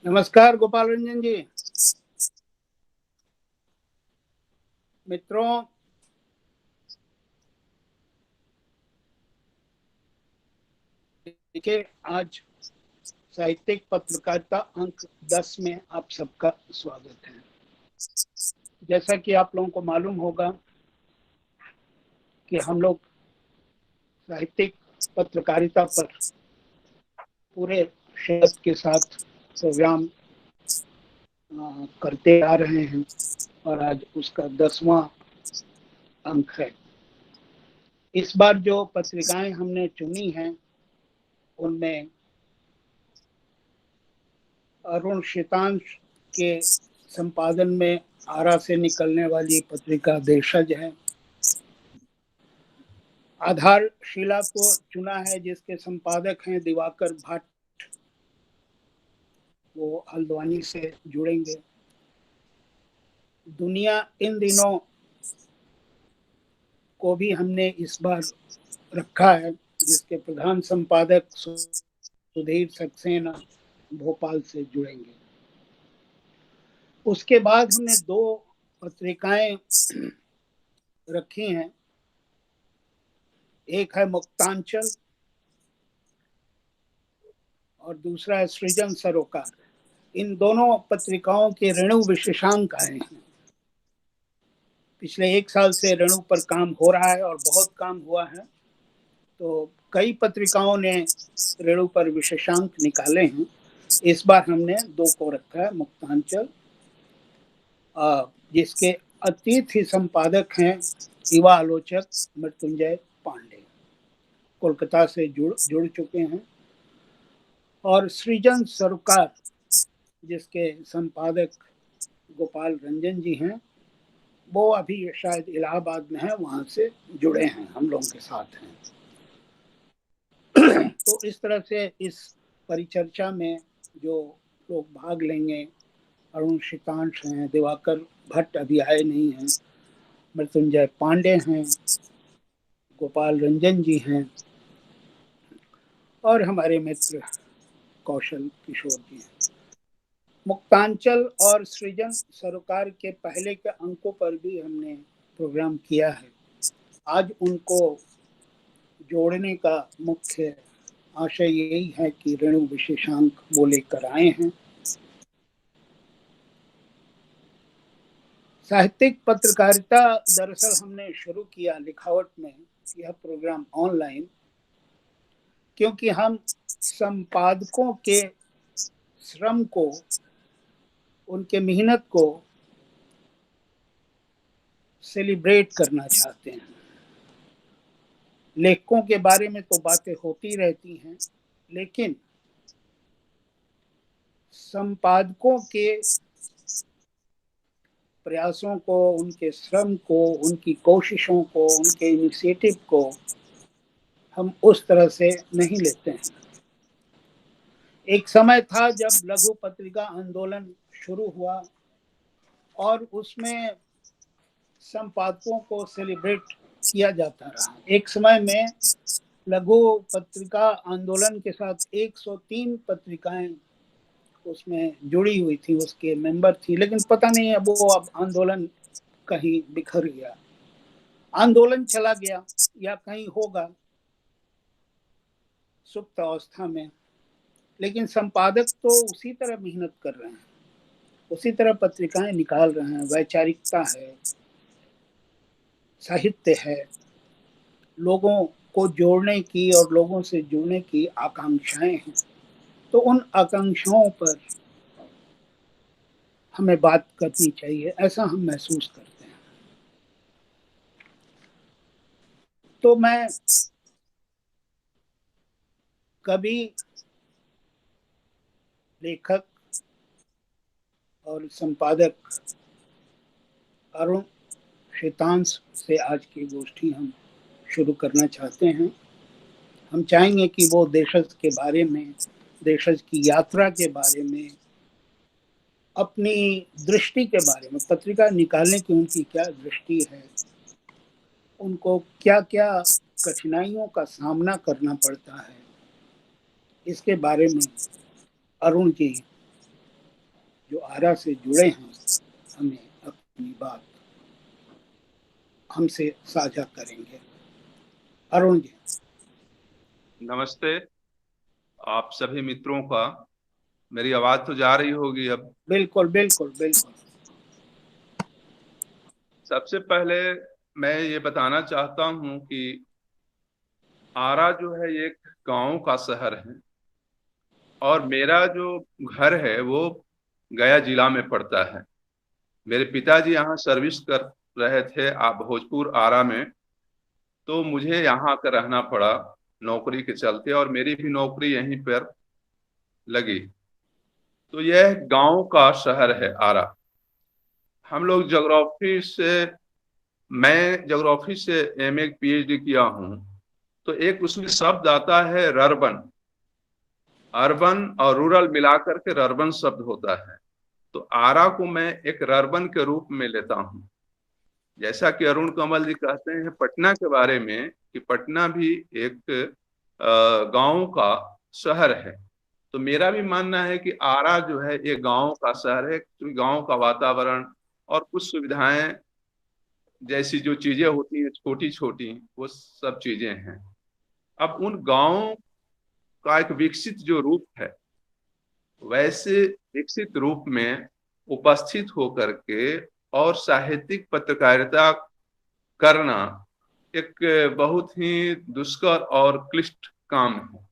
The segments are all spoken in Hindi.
नमस्कार गोपाल रंजन जी। मित्रों, देखिए, आज साहित्यिक पत्रकारिता अंक 10 में आप सबका स्वागत है। जैसा कि आप लोगों को मालूम होगा कि हम लोग साहित्यिक पत्रकारिता पर पूरे शब्द के साथ प्रोग्राम करते आ रहे हैं और आज उसका 10वां अंक है। इस बार जो पत्रिकाएं हमने चुनी हैं उनमें अरुण शीतांश के संपादन में आरा से निकलने वाली पत्रिका देशज है। आधारशिला को चुना है जिसके संपादक हैं दिवाकर भट्ट, वो हल्द्वानी से जुड़ेंगे। दुनिया इन दिनों को भी हमने इस बार रखा है जिसके प्रधान संपादक सुधीर सक्सेना भोपाल से जुड़ेंगे। उसके बाद हमने 2 पत्रिकाएं रखी हैं। एक है मुक्तांचल और दूसरा है सृजन सरोकार। इन दोनों पत्रिकाओं के ऋणु विशेषांक आए हैं। पिछले 1 साल से ऋणु पर काम हो रहा है और बहुत काम हुआ है, तो कई पत्रिकाओं ने ऋणु पर विशेषांक निकाले हैं। इस बार हमने 2 को रखा है। मुक्तांचल, जिसके अतिथि संपादक हैं युवा आलोचक मृत्युंजय पांडे, कोलकाता से जुड़ चुके हैं। और सृजन सरोकार, जिसके संपादक गोपाल रंजन जी हैं, वो अभी शायद इलाहाबाद में है, वहां से जुड़े हैं, हम लोगों के साथ हैं। तो इस तरह से इस परिचर्चा में जो लोग भाग लेंगे, अरुण शीतांश हैं, दिवाकर भट्ट अभी आए नहीं हैं, मृत्युंजय पांडे हैं, गोपाल रंजन जी हैं और हमारे मित्र कौशल किशोर जी हैं। मुक्तांचल और सृजन सरोकार के पहले के अंकों पर भी हमने प्रोग्राम किया है। आज उनको जोड़ने का मुख्य आशय यही है कि ऋणु विशेषांक वो लेकर आए हैं। साहित्यिक पत्रकारिता दरअसल हमने शुरू किया लिखावट में यह प्रोग्राम ऑनलाइन, क्योंकि हम संपादकों के श्रम को, उनके मेहनत को सेलिब्रेट करना चाहते हैं। लेखकों के बारे में तो बातें होती रहती हैं, लेकिन संपादकों के प्रयासों को, उनके श्रम को, उनकी कोशिशों को, उनके इनिशिएटिव को हम उस तरह से नहीं लेते हैं। एक समय था जब लघु पत्रिका आंदोलन शुरू हुआ और उसमें संपादकों को सेलिब्रेट किया जाता रहा। एक समय में लघु पत्रिका आंदोलन के साथ 103 पत्रिकाएं उसमें जुड़ी हुई थी, उसके मेंबर थी, लेकिन पता नहीं अब वो आंदोलन कहीं बिखर गया, आंदोलन चला गया या कहीं होगा सुप्त अवस्था में। लेकिन संपादक तो उसी तरह मेहनत कर रहे हैं, उसी तरह पत्रिकाएं निकाल रहे हैं। वैचारिकता है, साहित्य है, लोगों को जोड़ने की और लोगों से जुड़ने की आकांक्षाएं हैं, तो उन आकांक्षाओं पर हमें बात करनी चाहिए, ऐसा हम महसूस करते हैं। तो मैं कभी लेखक और संपादक अरुण शीतांश से आज की गोष्ठी हम शुरू करना चाहते हैं। हम चाहेंगे कि वो देशज के बारे में, देशज की यात्रा के बारे में, अपनी दृष्टि के बारे में, पत्रिका निकालने की उनकी क्या दृष्टि है, उनको क्या क्या कठिनाइयों का सामना करना पड़ता है, इसके बारे में अरुण जी जो आरा से जुड़े हैं हमें अपनी बात हमसे साझा करेंगे। अरुण जी। नमस्ते आप सभी मित्रों का। मेरी आवाज तो जा रही होगी अब। बिल्कुल बिल्कुल बिल्कुल। सबसे पहले मैं ये बताना चाहता हूँ कि आरा जो है एक गांव का शहर है और मेरा जो घर है वो गया जिला में पड़ता है। मेरे पिताजी यहाँ सर्विस कर रहे थे आप भोजपुर आरा में, तो मुझे यहाँ आकर रहना पड़ा नौकरी के चलते, और मेरी भी नौकरी यहीं पर लगी। तो यह गांव का शहर है आरा। हम लोग ज्योग्राफी से मैं ज्योग्राफी से एमए पीएचडी किया हूँ। तो एक उसमें शब्द आता है रर्बन। अर्बन और रूरल मिलाकर के रर्बन शब्द होता है। तो आरा को मैं एक रर्बन के रूप में लेता हूँ। जैसा कि अरुण कमल जी कहते हैं पटना के बारे में कि पटना भी एक गांव का शहर है, तो मेरा भी मानना है कि आरा जो है ये गांव का शहर है, क्योंकि गांव का वातावरण और कुछ सुविधाएं जैसी जो चीजें होती हैं छोटी छोटी वो सब चीजें हैं। अब उन गांव का एक विकसित जो रूप है, वैसे विकसित रूप में उपस्थित होकर के और साहित्यिक पत्रकारिता करना एक बहुत ही दुष्कर और क्लिष्ट काम है।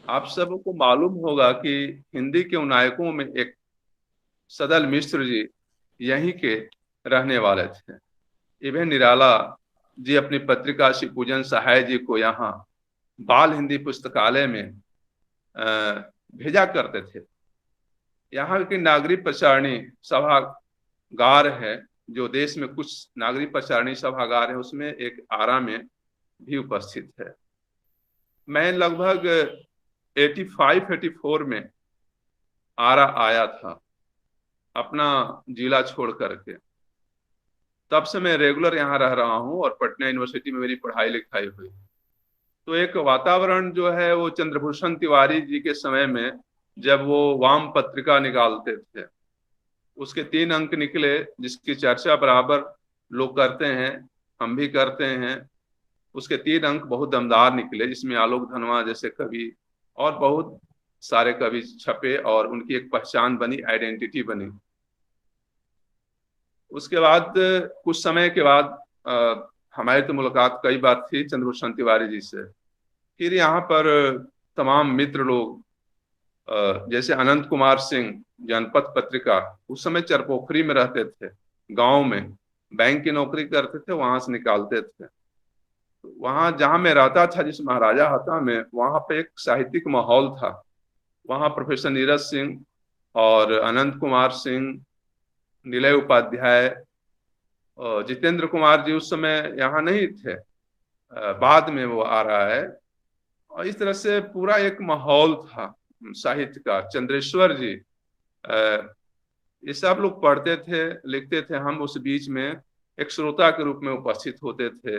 आप सबको मालूम होगा कि हिंदी के नायकों में एक सदल मिश्र जी यहीं के रहने वाले थे। इवन निराला जी अपनी पत्रिका श्री पूजन सहाय जी को यहाँ बाल हिंदी पुस्तकालय में भेजा करते थे। यहाँ की नागरिक प्रचारणी सभागार है, जो देश में कुछ नागरिक प्रचारणी सभागार है उसमें एक आरा में भी उपस्थित है। मैं लगभग 85-84 में आरा आया था अपना जिला छोड़ करके। तब से मैं रेगुलर यहाँ रह रहा हूँ और पटना यूनिवर्सिटी में मेरी पढ़ाई लिखाई हुई। तो एक वातावरण जो है वो चंद्रभूषण तिवारी जी के समय में जब वो वाम पत्रिका निकालते थे, उसके 3 अंक निकले जिसकी चर्चा बराबर लोग करते हैं, हम भी करते हैं। उसके 3 अंक बहुत दमदार निकले, जिसमें आलोक धनवा जैसे कवि और बहुत सारे कवि छपे और उनकी एक पहचान बनी, आइडेंटिटी बनी। उसके बाद कुछ समय के बाद हमारी तो मुलाकात कई बार थी चंद्रभूषण तिवारी जी से। फिर यहाँ पर तमाम मित्र लोग जैसे अनंत कुमार सिंह जनपथ पत्रिका, उस समय चरपोखरी में रहते थे, गांव में बैंक की नौकरी करते थे, वहां से निकालते थे। वहां जहां मैं रहता था जिस महाराजा हता में, वहां पे एक साहित्यिक माहौल था। वहां प्रोफेसर नीरज सिंह और अनंत कुमार सिंह, निलय उपाध्याय, जितेंद्र कुमार जी उस समय यहाँ नहीं थे, बाद में वो आ रहा है। और इस तरह से पूरा एक माहौल था साहित्य का। चंद्रेश्वर जी, ये सब लोग पढ़ते थे लिखते थे, हम उस बीच में एक श्रोता के रूप में उपस्थित होते थे,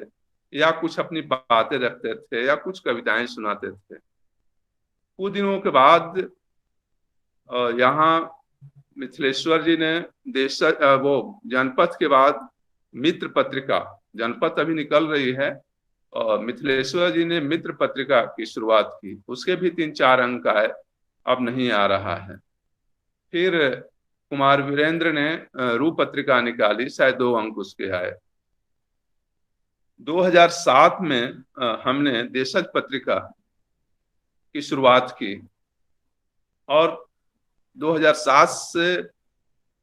या कुछ अपनी बातें रखते थे या कुछ कविताएं सुनाते थे। कुछ दिनों के बाद यहाँ मिथिलेश्वर जी ने वो जनपथ के बाद मित्र पत्रिका, जनपथ अभी निकल रही है, और मिथिलेश्वर जी ने मित्र पत्रिका की शुरुआत की। उसके भी 3-4 अंक आए, अब नहीं आ रहा है। फिर कुमार वीरेंद्र ने रूप पत्रिका निकाली, शायद 2 अंक उसके आए। 2007 में हमने देशज पत्रिका की शुरुआत की, और 2007 से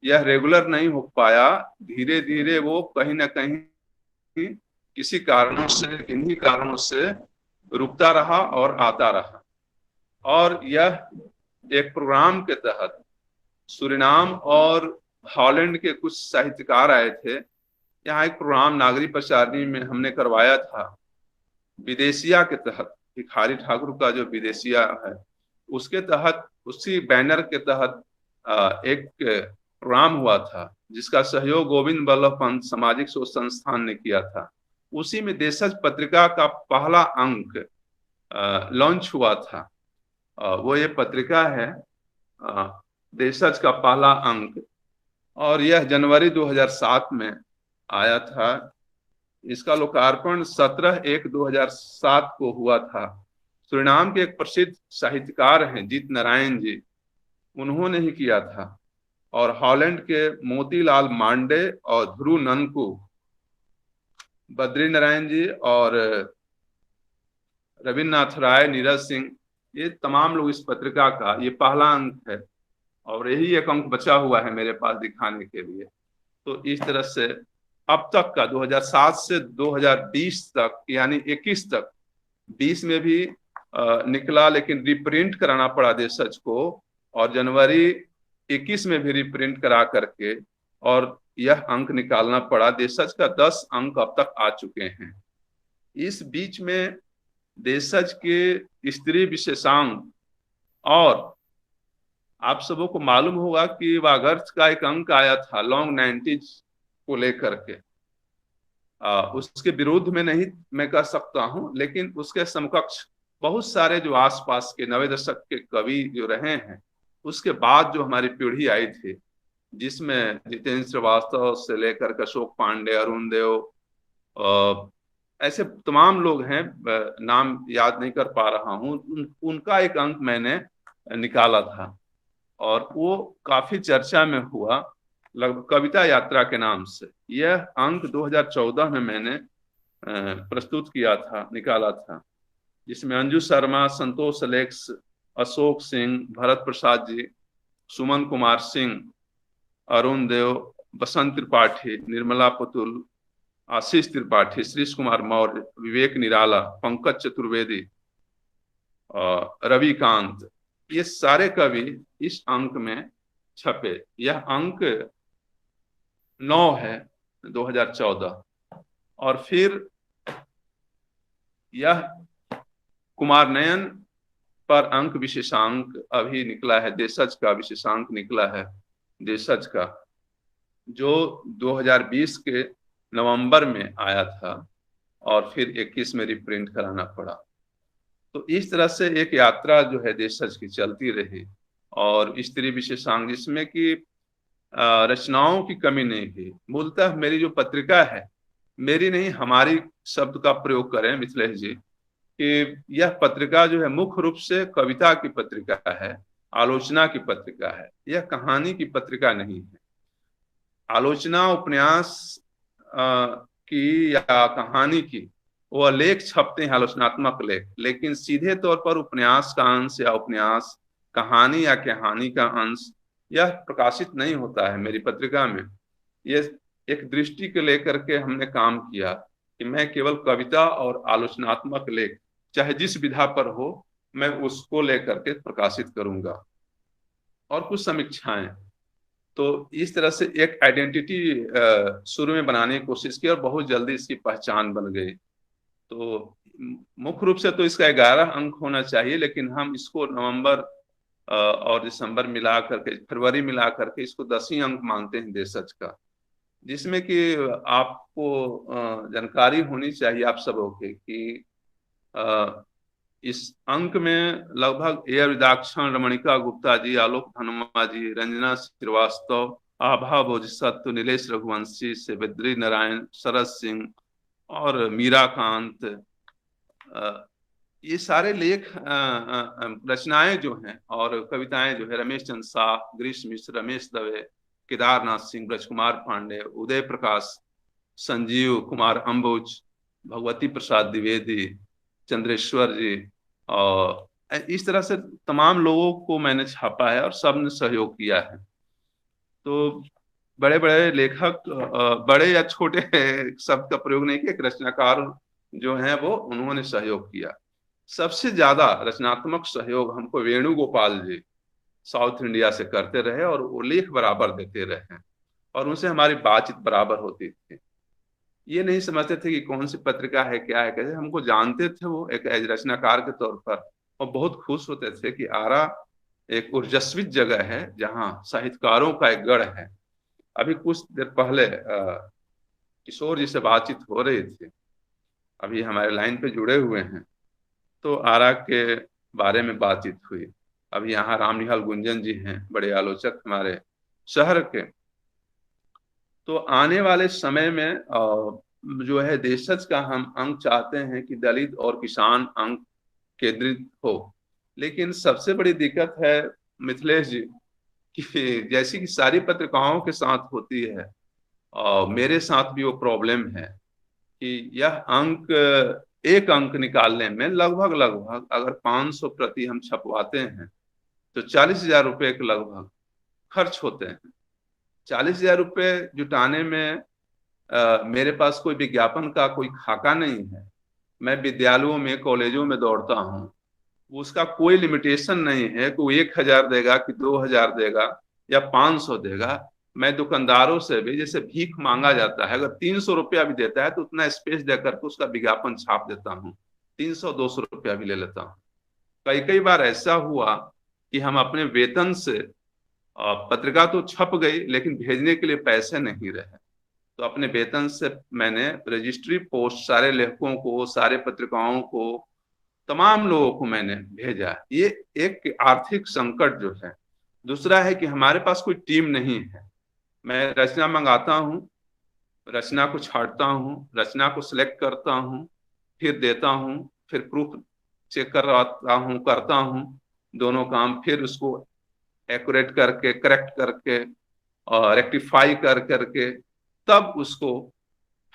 यह रेगुलर नहीं हो पाया। धीरे धीरे वो कहीं ना कहीं किसी कारणों से, किन्हीं कारणों से रुकता रहा और आता रहा। और यह एक प्रोग्राम के तहत सूरीनाम और हॉलैंड के कुछ साहित्यकार आए थे। यहाँ एक प्रोग्राम नागरिक प्रचारणी में हमने करवाया था, विदेशिया के तहत। भिखारी ठाकुर का जो विदेशिया है उसके तहत, उसी बैनर के तहत एक प्रोग्राम हुआ था, जिसका सहयोग गोविंद बल्लभ पंत सामाजिक शोध संस्थान ने किया था। उसी में देशज पत्रिका का पहला अंक लॉन्च हुआ था। वो ये पत्रिका है देशज का पहला अंक, और यह जनवरी 2007 में आया था। इसका लोकार्पण 17/1/2007 को हुआ था। सूरीनाम के एक प्रसिद्ध साहित्यकार हैं जीत नारायण जी, उन्होंने ही किया था। और हॉलैंड के मोतीलाल मांडे और ध्रुव ननकू, बद्री नारायण जी और रविन्द्रनाथ राय, नीरज सिंह, ये तमाम लोग इस पत्रिका का ये पहला अंक है। और यही एक अंक बचा हुआ है मेरे पास दिखाने के लिए। तो इस तरह से अब तक का 2007 से 2020 तक, यानी 21 तक, 20 में भी निकला लेकिन रिप्रिंट कराना पड़ा देशज को, और जनवरी 21 में भी रिप्रिंट करा करके और यह अंक निकालना पड़ा। देशज का 10 अंक अब तक आ चुके हैं। इस बीच में देशज के स्त्री विशेषांक, और आप सबों को मालूम होगा कि वागर्थ का एक अंक आया था लॉन्ग 90s को लेकर के। उसके विरोध में नहीं मैं कह सकता हूं, लेकिन उसके समकक्ष बहुत सारे जो आसपास के 90 दशक के कवि जो रहे हैं, उसके बाद जो हमारी पीढ़ी आई थी, जिसमें जितेंद्र श्रीवास्तव से लेकर के अशोक पांडे, अरुण देव, ऐसे तमाम लोग हैं, नाम याद नहीं कर पा रहा हूं, उनका एक अंक मैंने निकाला था और वो काफी चर्चा में हुआ, लगभग कविता यात्रा के नाम से। यह अंक 2014 में मैंने प्रस्तुत किया था, निकाला था, जिसमें अंजू शर्मा, संतोष अलेक्स, अशोक सिंह, भरत प्रसाद जी, सुमन कुमार सिंह, अरुण देव, बसंत त्रिपाठी, निर्मला पुतुल, आशीष त्रिपाठी, श्रीश कुमार मौर्य, विवेक निराला, पंकज चतुर्वेदी, रविकांत, ये सारे कवि इस अंक में छपे। यह अंक 9 है 2014। और फिर यह कुमार नयन पर अंक विशेषांक अभी निकला है, देशज का विशेषांक निकला है देशज का, जो 2020 के नवंबर में आया था और फिर 21 में रिप्रिंट कराना पड़ा। तो इस तरह से एक यात्रा जो है देशज की चलती रही। और स्त्री विशेषांक, जिसमें कि रचनाओं की कमी नहीं थी। मूलतः मेरी जो पत्रिका है, मेरी नहीं हमारी शब्द का प्रयोग करें मिथिलेश जी, कि यह पत्रिका जो है मुख्य रूप से कविता की पत्रिका है, आलोचना की पत्रिका है, यह कहानी की पत्रिका नहीं है। आलोचना उपन्यास की या कहानी की वह लेख छपते हैं, आलोचनात्मक लेख, लेकिन सीधे तौर पर उपन्यास का अंश या उपन्यास, कहानी या कहानी का अंश यह प्रकाशित नहीं होता है मेरी पत्रिका में। ये एक दृष्टि को लेकर के हमने काम किया कि मैं केवल कविता और आलोचनात्मक लेख, चाहे जिस विधा पर हो, मैं उसको लेकर के प्रकाशित करूंगा, और कुछ समीक्षाएं। तो इस तरह से एक आइडेंटिटी शुरू में बनाने की कोशिश की और बहुत जल्दी इसकी पहचान बन गई। तो मुख्य रूप से तो इसका 11 अंक होना चाहिए, लेकिन हम इसको नवंबर और दिसंबर मिला करके, फरवरी मिला करके इसको 10 ही अंक मानते हैं देशज का। जिसमें कि आपको जानकारी होनी चाहिए आप सबों के कि इस अंक में लगभग ए विदाक्षण, रमणिका गुप्ता जी, आलोक धनमा जी, रंजना श्रीवास्तव, आभा बोधिसत्व, नीलेश रघुवंशी से बद्री नारायण, शरद सिंह और मीराकांत, ये सारे लेख रचनाएं जो हैं और कविताएं जो है, रमेश चंद्र शाह, गिरीश मिश्र, रमेश दवे, केदारनाथ सिंह, ब्रजकुमार पांडे, उदय प्रकाश, संजीव कुमार अंबुज, भगवती प्रसाद द्विवेदी, चंद्रेश्वर जी, और इस तरह से तमाम लोगों को मैंने छापा है और सब ने सहयोग किया है। तो बड़े बड़े लेखक, बड़े या छोटे शब्द का प्रयोग नहीं किया, एक रचनाकार जो हैं वो उन्होंने सहयोग किया। सबसे ज्यादा रचनात्मक सहयोग हमको वेणुगोपाल जी साउथ इंडिया से करते रहे, और वो लेख बराबर देते रहे, और उनसे हमारी बातचीत बराबर होती थी। ये नहीं समझते थे कि कौन सी पत्रिका है, क्या है, कैसे, हमको जानते थे वो एक रचनाकार के तौर पर, और बहुत खुश होते थे कि आरा एक ऊर्जस्वी जगह है जहाँ साहित्यकारों का एक गढ़ है। अभी कुछ देर पहले किशोर जी से बातचीत हो रही थी, अभी हमारे लाइन पे जुड़े हुए हैं, तो आरा के बारे में बातचीत हुई। अभी यहाँ रामनिहाल गुंजन जी हैं, बड़े आलोचक हमारे शहर के। तो आने वाले समय में जो है देशज का हम अंक चाहते हैं कि दलित और किसान अंक केंद्रित हो। लेकिन सबसे बड़ी दिक्कत है मिथिलेश जी कि जैसी कि सारी पत्रिकाओं के साथ होती है, मेरे साथ भी वो प्रॉब्लम है कि यह अंक, एक अंक निकालने में लगभग लगभग अगर 500 प्रति हम छपवाते हैं तो 40,000 रुपये के लगभग खर्च होते हैं। 40,000 रुपये जुटाने में मेरे पास कोई विज्ञापन का कोई खाका नहीं है। मैं विद्यालयों में, कॉलेजों में दौड़ता हूँ, उसका कोई लिमिटेशन नहीं है कि वो 1,000 देगा कि 2,000 देगा या 500 देगा। मैं दुकानदारों से भी, जैसे भीख मांगा जाता है, अगर 300 रुपया भी देता है तो उतना स्पेस देकर के उसका विज्ञापन छाप देता हूँ, 300-200 रुपया भी ले लेता हूँ। कई कई बार ऐसा हुआ कि हम अपने वेतन से, पत्रिका तो छप गई लेकिन भेजने के लिए पैसे नहीं रहे, तो अपने वेतन से मैंने रजिस्ट्री पोस्ट सारे लेखकों को, सारे पत्रिकाओं को, तमाम लोगों को मैंने भेजा। ये एक आर्थिक संकट जो है। दूसरा है कि हमारे पास कोई टीम नहीं है। मैं रचना मंगाता हूँ, रचना को छांटता हूँ, रचना को सिलेक्ट करता हूँ, फिर देता हूँ, फिर प्रूफ चेक करवाता हूँ, करता हूँ, दोनों काम, फिर उसको एक्यूरेट करके, करेक्ट करके और रेक्टिफाई कर करके तब उसको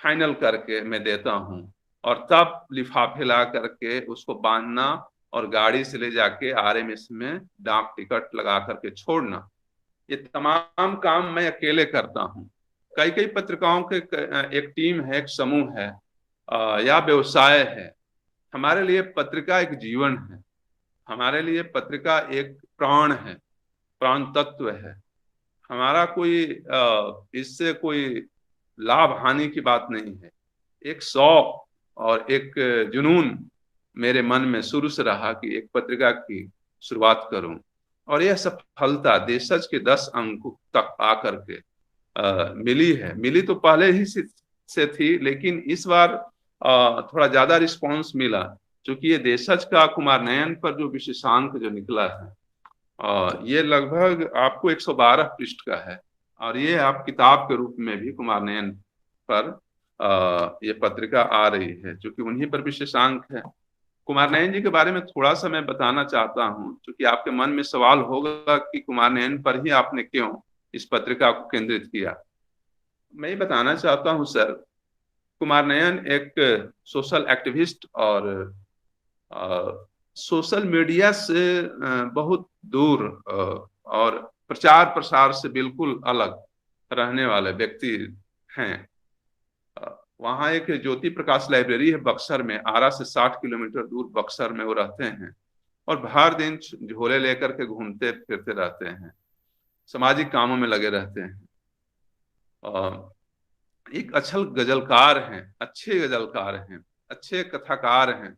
फाइनल करके मैं देता हूँ, और तब लिफाफे ला करके उसको बांधना और गाड़ी से ले जाके RMS में डाक टिकट लगा करके छोड़ना, ये तमाम काम मैं अकेले करता हूँ। कई कई पत्रिकाओं के एक टीम है, एक समूह है या व्यवसाय है। हमारे लिए पत्रिका एक जीवन है, हमारे लिए पत्रिका एक प्राण है, प्राण तत्व है। हमारा कोई इससे कोई लाभ हानि की बात नहीं है। एक शौक और एक जुनून मेरे मन में शुरू से रहा कि एक पत्रिका की शुरुआत करूं, और यह सफलता देशज के 10 अंक तक आकर के मिली है। मिली तो पहले ही से थी, लेकिन इस बार थोड़ा ज्यादा रिस्पांस मिला, क्योंकि ये देशज का कुमार नयन पर जो विशेषांक जो निकला है, ये लगभग आपको 112 पृष्ठ का है, और ये आप किताब के रूप में भी कुमार नयन पर ये पत्रिका आ रही है, क्योंकि उन्हीं पर विशेषांक है। कुमार नयन जी के बारे में थोड़ा सा मैं बताना चाहता हूँ, क्योंकि आपके मन में सवाल होगा कि कुमार नयन पर ही आपने क्यों इस पत्रिका को केंद्रित किया। मैं ये बताना चाहता हूँ सर, कुमार नयन एक सोशल एक्टिविस्ट और सोशल मीडिया से बहुत दूर और प्रचार प्रसार से बिल्कुल अलग रहने वाले व्यक्ति हैं। वहाँ एक ज्योति प्रकाश लाइब्रेरी है बक्सर में, आरा से 60 किलोमीटर दूर बक्सर में वो रहते हैं, और हर दिन झोले लेकर के घूमते फिरते रहते हैं, सामाजिक कामों में लगे रहते हैं। एक अच्छे गजलकार हैं, अच्छे गजलकार हैं, अच्छे कथाकार हैं।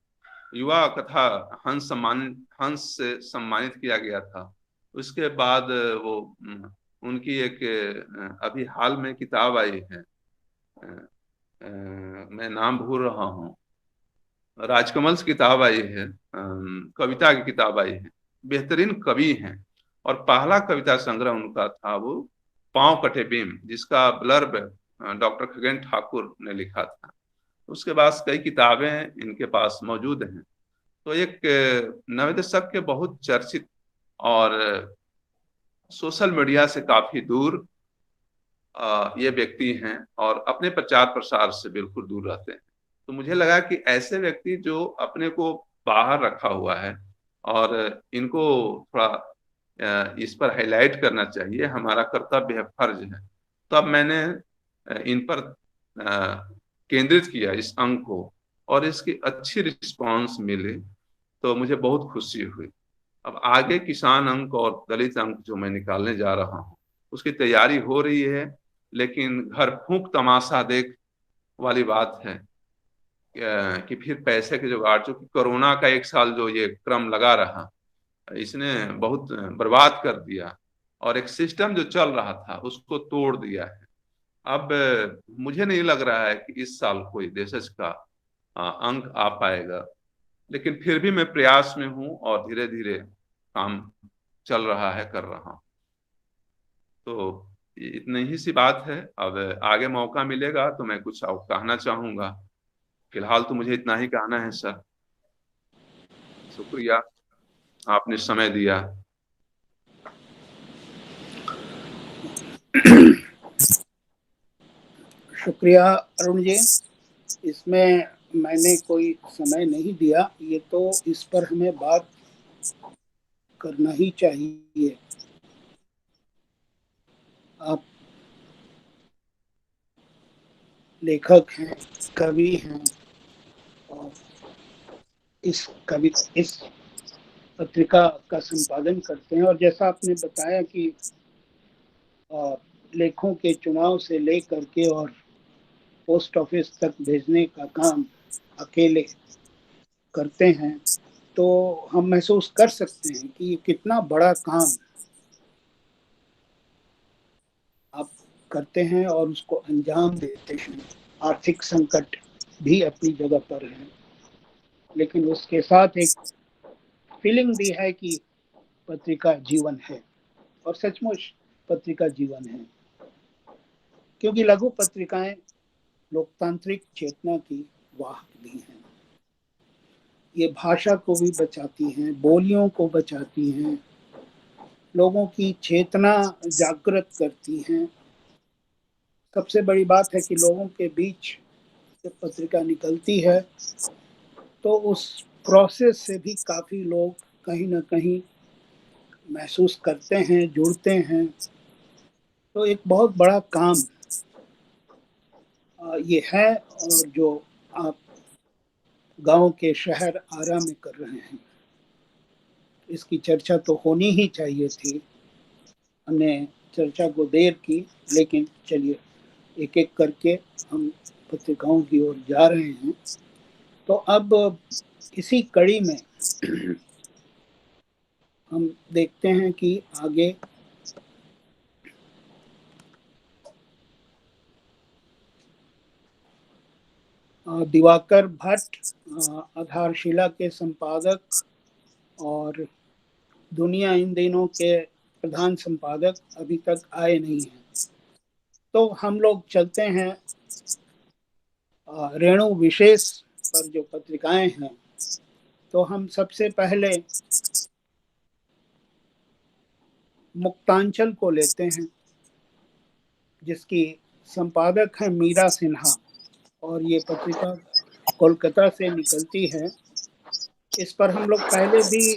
युवा कथा हंस से सम्मानित किया गया था। उसके बाद वो उनकी एक अभी हाल में किताब आई है, मैं नाम भूल रहा हूँ, राजकमल की किताब आई है, कविता की किताब आई है। बेहतरीन कवि हैं, और पहला कविता संग्रह उनका था वो पांव कटे बीम, जिसका ब्लर्ब डॉक्टर खगेन ठाकुर ने लिखा था। उसके बाद कई किताबें इनके पास मौजूद हैं। तो एक नवे दशक के बहुत चर्चित और सोशल मीडिया से काफी दूर ये व्यक्ति हैं, और अपने प्रचार प्रसार से बिल्कुल दूर रहते हैं। तो मुझे लगा कि ऐसे व्यक्ति जो अपने को बाहर रखा हुआ है, और इनको थोड़ा इस पर हाईलाइट करना चाहिए, हमारा कर्तव्य है, फर्ज है। तो अब मैंने इन पर केंद्रित किया इस अंक को, और इसकी अच्छी रिस्पांस मिली, तो मुझे बहुत खुशी हुई। अब आगे किसान अंक और दलित अंक जो मैं निकालने जा रहा हूँ, उसकी तैयारी हो रही है, लेकिन घर फूंक तमाशा देख वाली बात है कि फिर पैसे के जुगाड़, चूंकि कोरोना का 1 साल जो ये क्रम लगा रहा, इसने बहुत बर्बाद कर दिया, और एक सिस्टम जो चल रहा था उसको तोड़ दिया है। अब मुझे नहीं लग रहा है कि इस साल कोई देशज का अंक आ पाएगा, लेकिन फिर भी मैं प्रयास में हूँ, और धीरे धीरे काम चल रहा है, कर रहा हूँ। तो इतनी ही सी बात है। अब आगे मौका मिलेगा तो मैं कुछ और कहना चाहूंगा। फिलहाल तो मुझे इतना ही कहना है सर। शुक्रिया, आपने समय दिया। शुक्रिया अरुण जी। इसमें मैंने कोई समय नहीं दिया, ये तो इस पर हमें बात करना ही चाहिए। आप लेखक हैं, कवि हैं, और इस पत्रिका का संपादन करते हैं। और जैसा आपने बताया कि लेखों के चुनाव से लेकर के और पोस्ट ऑफिस तक भेजने का काम अकेले करते हैं, तो हम महसूस कर सकते हैं कि ये कितना बड़ा काम आप करते हैं और उसको अंजाम देते हैं। आर्थिक संकट भी अपनी जगह पर है, लेकिन उसके साथ एक फीलिंग भी है कि पत्रिका जीवन है। और सचमुच पत्रिका जीवन है, क्योंकि लघु पत्रिकाएं लोकतांत्रिक चेतना की वाहक भी हैं। ये भाषा को भी बचाती हैं, बोलियों को बचाती हैं, लोगों की चेतना जागृत करती हैं। सबसे बड़ी बात है कि लोगों के बीच जब पत्रिका निकलती है तो उस प्रोसेस से भी काफी लोग कहीं ना कहीं महसूस करते हैं, जुड़ते हैं। तो एक बहुत बड़ा काम ये है, और जो आप गांव के शहर आरा में कर रहे हैं, इसकी चर्चा तो होनी ही चाहिए थी। हमने चर्चा को देर की, लेकिन चलिए एक एक करके हम पत्रिकाओं की ओर जा रहे हैं। तो अब इसी कड़ी में हम देखते हैं कि आगे दिवाकर भट्ट आधारशिला के संपादक और दुनिया इन दिनों के प्रधान संपादक अभी तक आए नहीं हैं। तो हम लोग चलते हैं रेणु विशेष पर जो पत्रिकाएं हैं। तो हम सबसे पहले मुक्तांचल को लेते हैं, जिसकी संपादक है मीरा सिन्हा, और ये पत्रिका कोलकाता से निकलती है। इस पर हम लोग पहले भी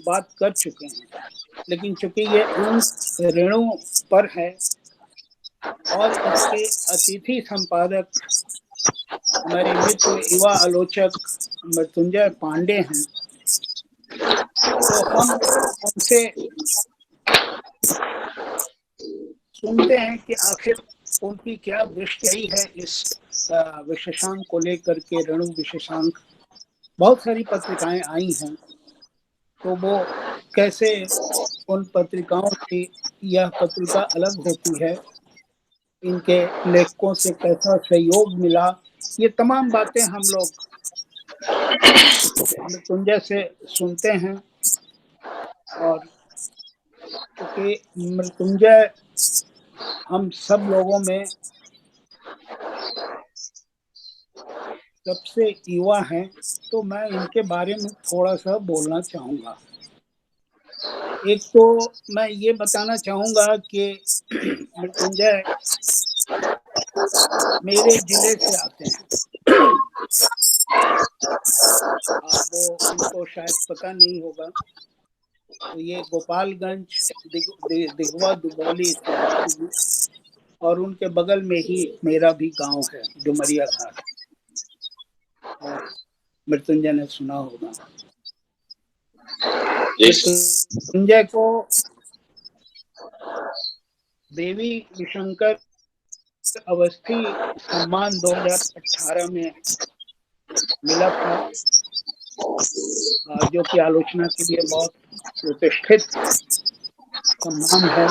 बात कर चुके हैं, लेकिन चूंकि ये अंक रेणु पर है और इसके अतिथि संपादक हमारे मित्र युवा आलोचक मृत्युंजय पांडे हैं, तो हम उनसे सुनते हैं कि आखिर उनकी क्या दृष्टि है इस विशेषांक को लेकर के। रेणु विशेषांक बहुत सारी पत्रिकाएं आई हैं, तो वो कैसे उन पत्रिकाओं से यह पत्रिका अलग होती है, इनके लेखकों से कैसा सहयोग मिला, ये तमाम बातें हम लोग मृत्युंजय से सुनते हैं। और क्योंकि मृत्युंजय हम सब लोगों में सबसे युवा हैं, तो मैं इनके बारे में थोड़ा सा बोलना चाहूँगा। एक तो मैं ये बताना चाहूँगा कि मृत्युंजय मेरे जिले से आते हैं। वो उनको शायद पता नहीं होगा, तो ये गोपालगंज दिगवा दुबौली इत्यादि हैं, और उनके बगल में ही मेरा भी गांव है डुमरिया घाट, और मृत्युंजय ने सुना होगा। मृत्युंजय को देवी विशंकर अवस्थी सम्मान 2018 में मिला था, जो कि आलोचना के लिए बहुत प्रतिष्ठित सम्मान है।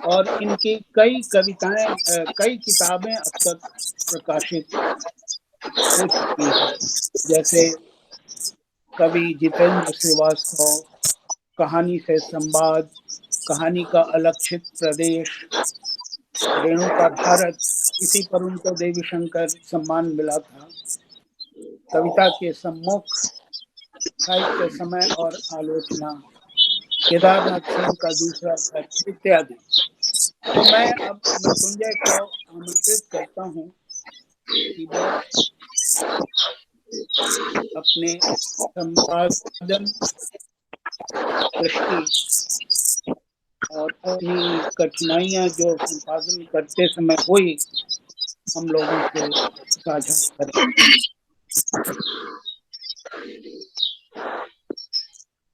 और इनकी कई कविताएं, कई किताबें अब तक प्रकाशित हो चुकी है, जैसे कवि जितेंद्र श्रीवास्तव, कहानी से संवाद, कहानी का अलक्षित प्रदेश, रेणुका भारत, इसी पर उनको देवी शंकर सम्मान मिला था। कविता के सम्मुख, साहित्य समय और आलोचना, केदारनाथ सिंह का दूसरा घर इत्यादि। तो मैं अब मृत्युंजय को आमंत्रित करता हूं कि वो अपने संपादन दृष्टि और अपनी कठिनाइयां जो संपादन करते समय हुई हम लोगों से साझा करें।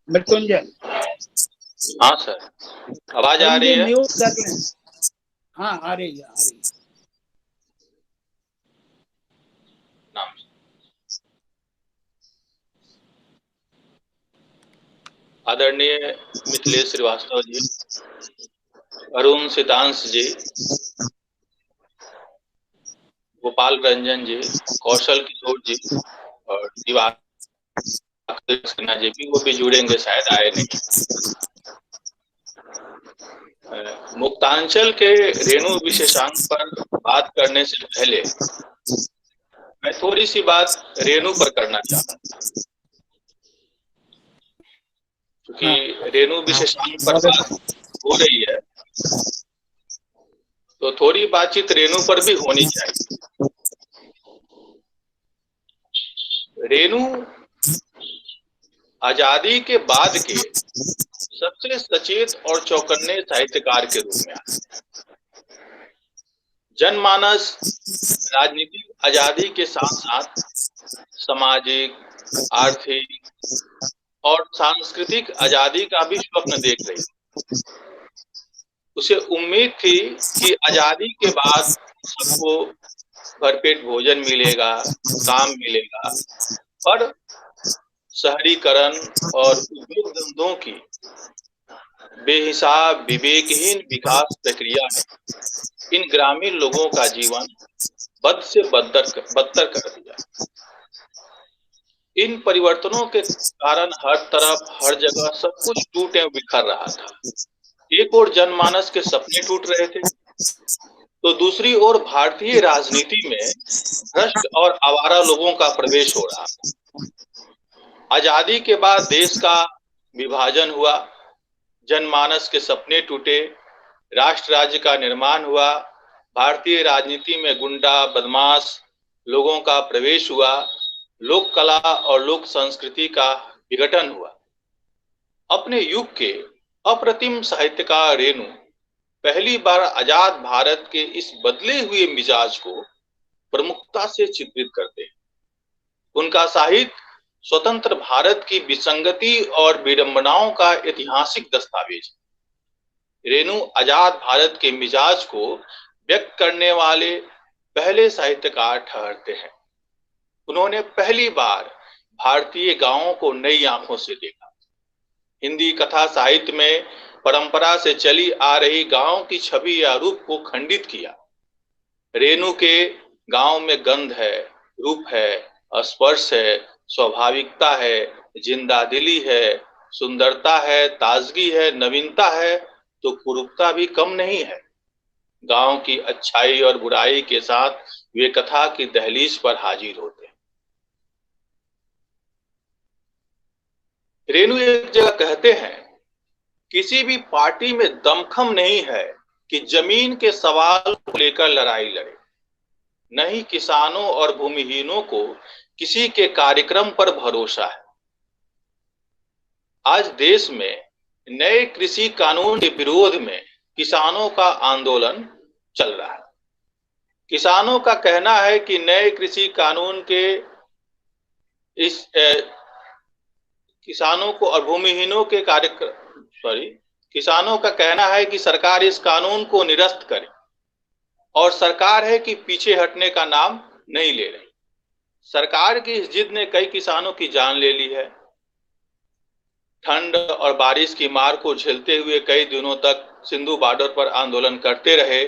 मृत्युंजय। हाँ सर, आवाज आ रही है? म्यूट कर लें। हाँ, आ रही है। आदरणीय मिथिलेश श्रीवास्तव जी, अरुण सितांश जी, गोपाल रंजन जी, कौशल किशोर जी और दिवाकर सिन्हा जी भी, वो भी जुड़ेंगे, शायद आए नहीं। मुक्तांचल के रेणु विशेषांक पर बात करने से पहले मैं थोड़ी सी बात रेणु पर करना चाहता हूँ, क्योंकि रेणु विशेषांक पर बात हो रही है तो थोड़ी बातचीत रेणु पर भी होनी चाहिए। रेणु आजादी के बाद के सबसे सचेत और चौकन्ने साहित्यकार के रूप में आए। जनमानस राजनीतिक आजादी के साथ साथ सामाजिक, आर्थिक और सांस्कृतिक आजादी का भी स्वप्न देख रही थी। उसे उम्मीद थी कि आजादी के बाद सबको भरपेट भोजन मिलेगा, काम मिलेगा, और शहरीकरण और उद्योग धंधों की बेहिसाब विवेकहीन विकास प्रक्रिया ने इन ग्रामीण लोगों का जीवन बद से बदतर कर दिया। इन परिवर्तनों के कारण हर तरफ, हर जगह सब कुछ टूट एवं बिखर रहा था। एक ओर जनमानस के सपने टूट रहे थे, तो दूसरी ओर भारतीय राजनीति में भ्रष्ट और आवारा लोगों का प्रवेश हो रहा था। आजादी के बाद देश का विभाजन हुआ, जनमानस के सपने टूटे, राष्ट्र राज्य का निर्माण हुआ, भारतीय राजनीति में गुंडा बदमाश लोगों का प्रवेश हुआ, लोक कला और लोक संस्कृति का विघटन हुआ। अपने युग के अप्रतिम साहित्यकार रेणु पहली बार आजाद भारत के इस बदले हुए मिजाज को प्रमुखता से चित्रित करते हैं। उनका साहित्य स्वतंत्र भारत की विसंगति और विडंबनाओं का ऐतिहासिक दस्तावेज है। रेणु आजाद भारत के मिजाज को व्यक्त करने वाले पहले साहित्यकार ठहरते हैं। उन्होंने पहली बार भारतीय गांवों को नई आंखों से देखा। हिंदी कथा साहित्य में परंपरा से चली आ रही गांव की छवि या रूप को खंडित किया। रेणु के गांव में गंध है, रूप है, स्पर्श है, स्वाभाविकता है, जिंदादिली है, सुंदरता है, ताजगी है, नवीनता है, तो कुरूपता भी कम नहीं है। गांव की अच्छाई और बुराई के साथ वे कथा की दहलीज पर हाजिर होते हैं। रेणु एक जगह कहते हैं, किसी भी पार्टी में दमखम नहीं है कि जमीन के सवाल को लेकर लड़ाई लड़े। नहीं किसानों और भूमिहीनों को किसी के कार्यक्रम पर भरोसा है। आज देश में नए कृषि कानून के विरोध में किसानों का आंदोलन चल रहा है। किसानों का कहना है कि नए कृषि कानून के इस किसानों को और भूमिहीनों के किसानों का कहना है कि सरकार इस कानून को निरस्त करे, और सरकार है कि पीछे हटने का नाम नहीं ले रही। सरकार की इस जिद ने कई किसानों की जान ले ली है। ठंड और बारिश की मार को झेलते हुए कई दिनों तक सिंधु बॉर्डर पर आंदोलन करते रहे।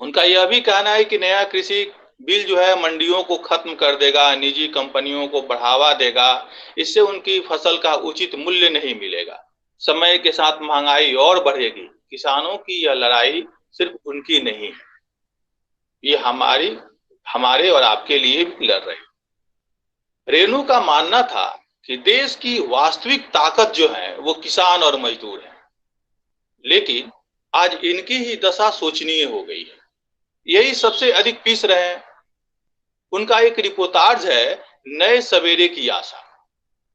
उनका यह भी कहना है कि नया कृषि बिल जो है मंडियों को खत्म कर देगा, निजी कंपनियों को बढ़ावा देगा, इससे उनकी फसल का उचित मूल्य नहीं मिलेगा। समय के साथ महंगाई और बढ़ेगी। किसानों की यह लड़ाई सिर्फ उनकी नहीं है, ये हमारे और आपके लिए भी लड़ रहे हैं। रेणु का मानना था कि देश की वास्तविक ताकत जो है वो किसान और मजदूर है, लेकिन आज इनकी ही दशा शोचनीय हो गई है। यही सबसे अधिक पीस रहे हैं। उनका एक रिपोर्टाज है, नए सवेरे की आशा।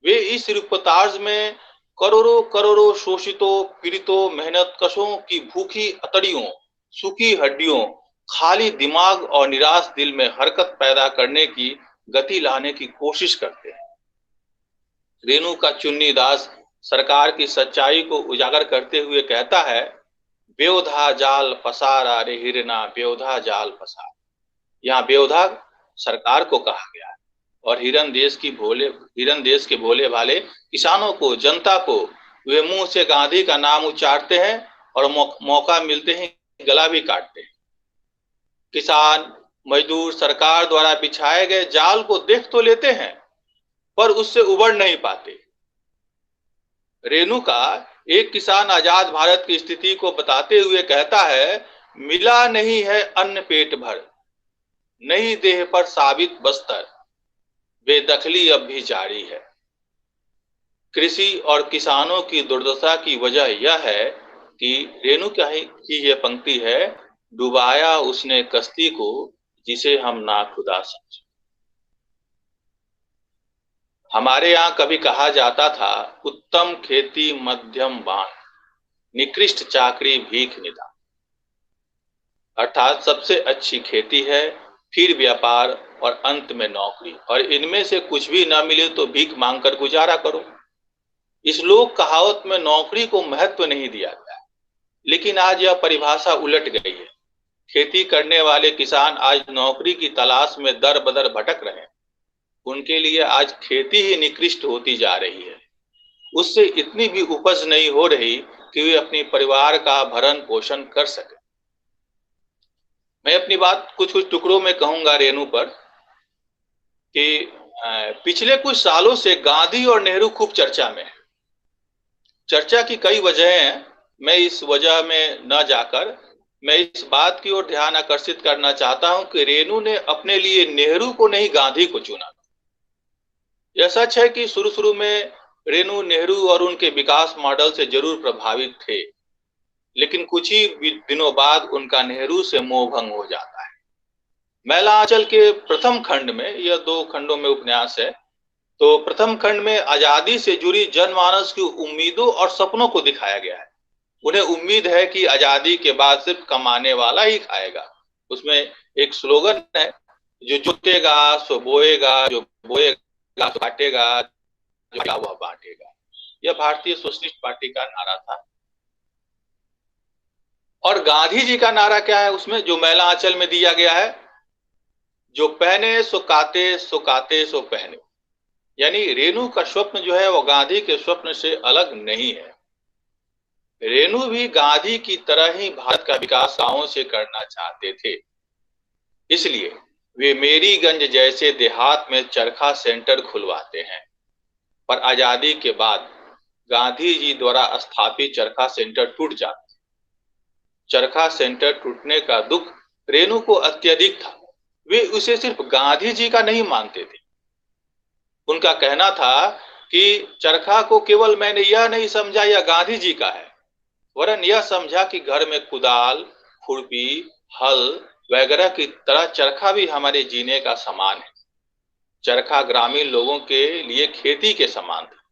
वे इस रिपोर्टाज में करोड़ों करोड़ों शोषितों, पीड़ितों, मेहनतकशों की भूखी अतड़ियों, सूखी हड्डियों, खाली दिमाग और निराश दिल में हरकत पैदा करने की, गति लाने की कोशिश करते हैं। रेणु का चुन्नी दास सरकार की सच्चाई को उजागर करते हुए कहता है, बेवधा जाल पसारा रे हिरना, बेवधा जाल पसार। यहाँ बेवधा सरकार को कहा गया है और हिरन देश के भोले भाले किसानों को, जनता को वे मुंह से गांधी का नाम उच्चारते हैं और मौका मिलते ही गला भी काटते हैं। किसान मजदूर सरकार द्वारा बिछाए गए जाल को देख तो लेते हैं पर उससे उबर नहीं पाते। रेणु का एक किसान आजाद भारत की स्थिति को बताते हुए कहता है, मिला नहीं है अन्न पेट भर, नहीं देह पर साबित बस्तर, बेदखली अब भी जारी है। कृषि और किसानों की दुर्दशा की वजह यह है कि रेणु की यह पंक्ति है, डुबाया उसने कश्ती को जिसे हम नाखुदा समझे। हमारे यहाँ कभी कहा जाता था, उत्तम खेती मध्यम बान, निकृष्ट चाकरी भीख निदान। अर्थात सबसे अच्छी खेती है, फिर व्यापार और अंत में नौकरी, और इनमें से कुछ भी ना मिले तो भीख मांगकर गुजारा करो। इस लोक कहावत में नौकरी को महत्व नहीं दिया गया, लेकिन आज यह परिभाषा उलट गई है। खेती करने वाले किसान आज नौकरी की तलाश में दर बदर भटक रहे हैं। उनके लिए आज खेती ही निकृष्ट होती जा रही है। उससे इतनी भी उपज नहीं हो रही कि वे अपने परिवार का भरण पोषण कर सके। मैं अपनी बात कुछ कुछ टुकड़ों में कहूंगा रेणु पर कि पिछले कुछ सालों से गांधी और नेहरू खूब चर्चा में है। चर्चा की कई वजहें हैं, मैं इस वजह में न जाकर मैं इस बात की ओर ध्यान आकर्षित करना चाहता हूं कि रेणु ने अपने लिए नेहरू को नहीं गांधी को चुना। यह सच है कि शुरू में रेणु नेहरू और उनके विकास मॉडल से जरूर प्रभावित थे, लेकिन कुछ ही दिनों बाद उनका नेहरू से मोह भंग हो जाता है। मैला आंचल के प्रथम खंड में, यह 2 खंडों में उपन्यास है, तो प्रथम खंड में आजादी से जुड़ी जनमानस की उम्मीदों और सपनों को दिखाया गया है। उन्हें उम्मीद है कि आजादी के बाद सिर्फ कमाने वाला ही खाएगा। उसमें एक स्लोगन है, जो जोतेगा सो बोएगा, जो बोएगा सो काटेगा, जो वह बांटेगा। यह भारतीय सोशलिस्ट पार्टी का नारा था। और गांधी जी का नारा क्या है उसमें, जो मैला आंचल में दिया गया है, जो पहने सो काते, सो काते सो पहने। यानी रेणु का स्वप्न जो है वो गांधी के स्वप्न से अलग नहीं है। रेणु भी गांधी की तरह ही भारत का विकास गांवों से करना चाहते थे। इसलिए वे मेरीगंज जैसे देहात में चरखा सेंटर खुलवाते हैं। पर आजादी के बाद गांधी जी द्वारा स्थापित चरखा सेंटर टूट जाते। चरखा सेंटर टूटने का दुख रेणु को अत्यधिक था। वे उसे सिर्फ गांधी जी का नहीं मानते थे। उनका कहना था कि चरखा को केवल मैंने यह नहीं समझा यह गांधी जी का है, वरन यह समझा कि घर में कुदाल, खुरपी, हल वगैरह की तरह चरखा भी हमारे जीने का सामान है। चरखा ग्रामीण लोगों के लिए खेती के समान था।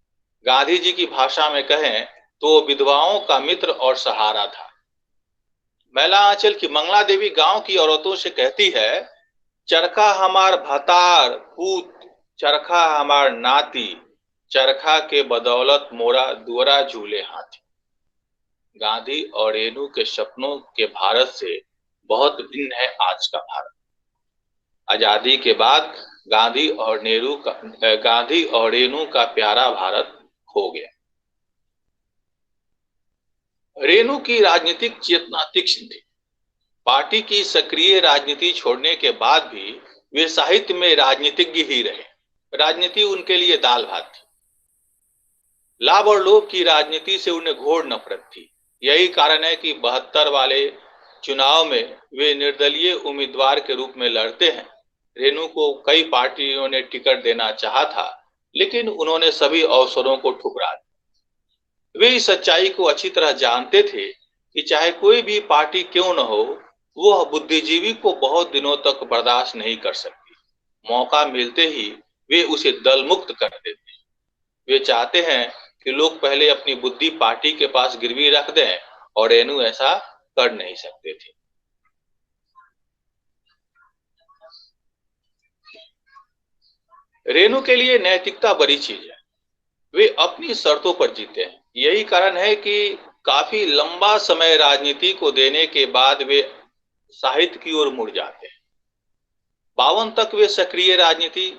गांधी जी की भाषा में कहें तो विधवाओं का मित्र और सहारा था। मैला आंचल की मंगला देवी गांव की औरतों से कहती है, चरखा हमार भतार पूत, चरखा हमार नाती, चरखा के बदौलत मोरा दुअरा झूले हाथी। गांधी और रेणु के सपनों के भारत से बहुत भिन्न है आज का भारत। आजादी के बाद गांधी और रेणु का प्यारा भारत खो गया। रेणु की राजनीतिक चेतना तीक्ष्ण थी, पार्टी की सक्रिय राजनीति छोड़ने के बाद भी वे साहित्य में राजनीतिज्ञ ही रहे। राजनीति उनके लिए दाल भात थी। लाभ और लोभ की राजनीति से उन्हें घोर नफरत थी। यही कारण है कि 72 वाले चुनाव में वे निर्दलीय उम्मीदवार के रूप में लड़ते हैं। रेणु को कई पार्टियों ने टिकट देना चाहा था, लेकिन उन्होंने सभी अवसरों को ठुकरा दिया। वे इस सच्चाई को अच्छी तरह जानते थे कि चाहे कोई भी पार्टी क्यों न हो, वह बुद्धिजीवी को बहुत दिनों तक बर्दाश्त नहीं कर सकती। मौका मिलते ही वे उसे दल मुक्त कर देते। वे चाहते हैं कि लोग पहले अपनी बुद्धि पार्टी के पास गिरवी रख दें, और रेणु ऐसा कर नहीं सकते थे। रेणु के लिए नैतिकता बड़ी चीज है। वे अपनी शर्तों पर जीते हैं। यही कारण है कि काफी लंबा समय राजनीति को देने के बाद वे साहित्य की ओर मुड़ जाते हैं। 52 तक वे सक्रिय राजनीति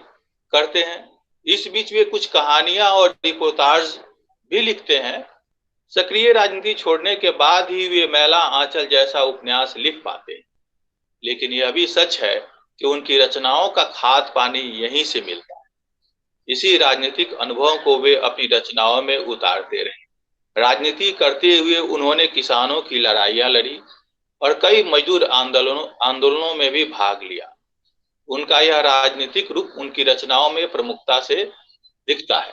करते हैं। इस बीच वे कुछ कहानियां और रिपोर्टाज भी लिखते हैं। सक्रिय राजनीति छोड़ने के बाद ही वे मैला आंचल जैसा उपन्यास लिख पाते हैं। लेकिन यह भी सच है कि उनकी रचनाओं का खाद पानी यहीं से मिलता है। इसी राजनीतिक अनुभव को वे अपनी रचनाओं में उतारते रहे। राजनीति करते हुए उन्होंने किसानों की लड़ाइयां लड़ी और कई मजदूर आंदोलनों में भी भाग लिया। उनका यह राजनीतिक रूप उनकी रचनाओं में प्रमुखता से दिखता है।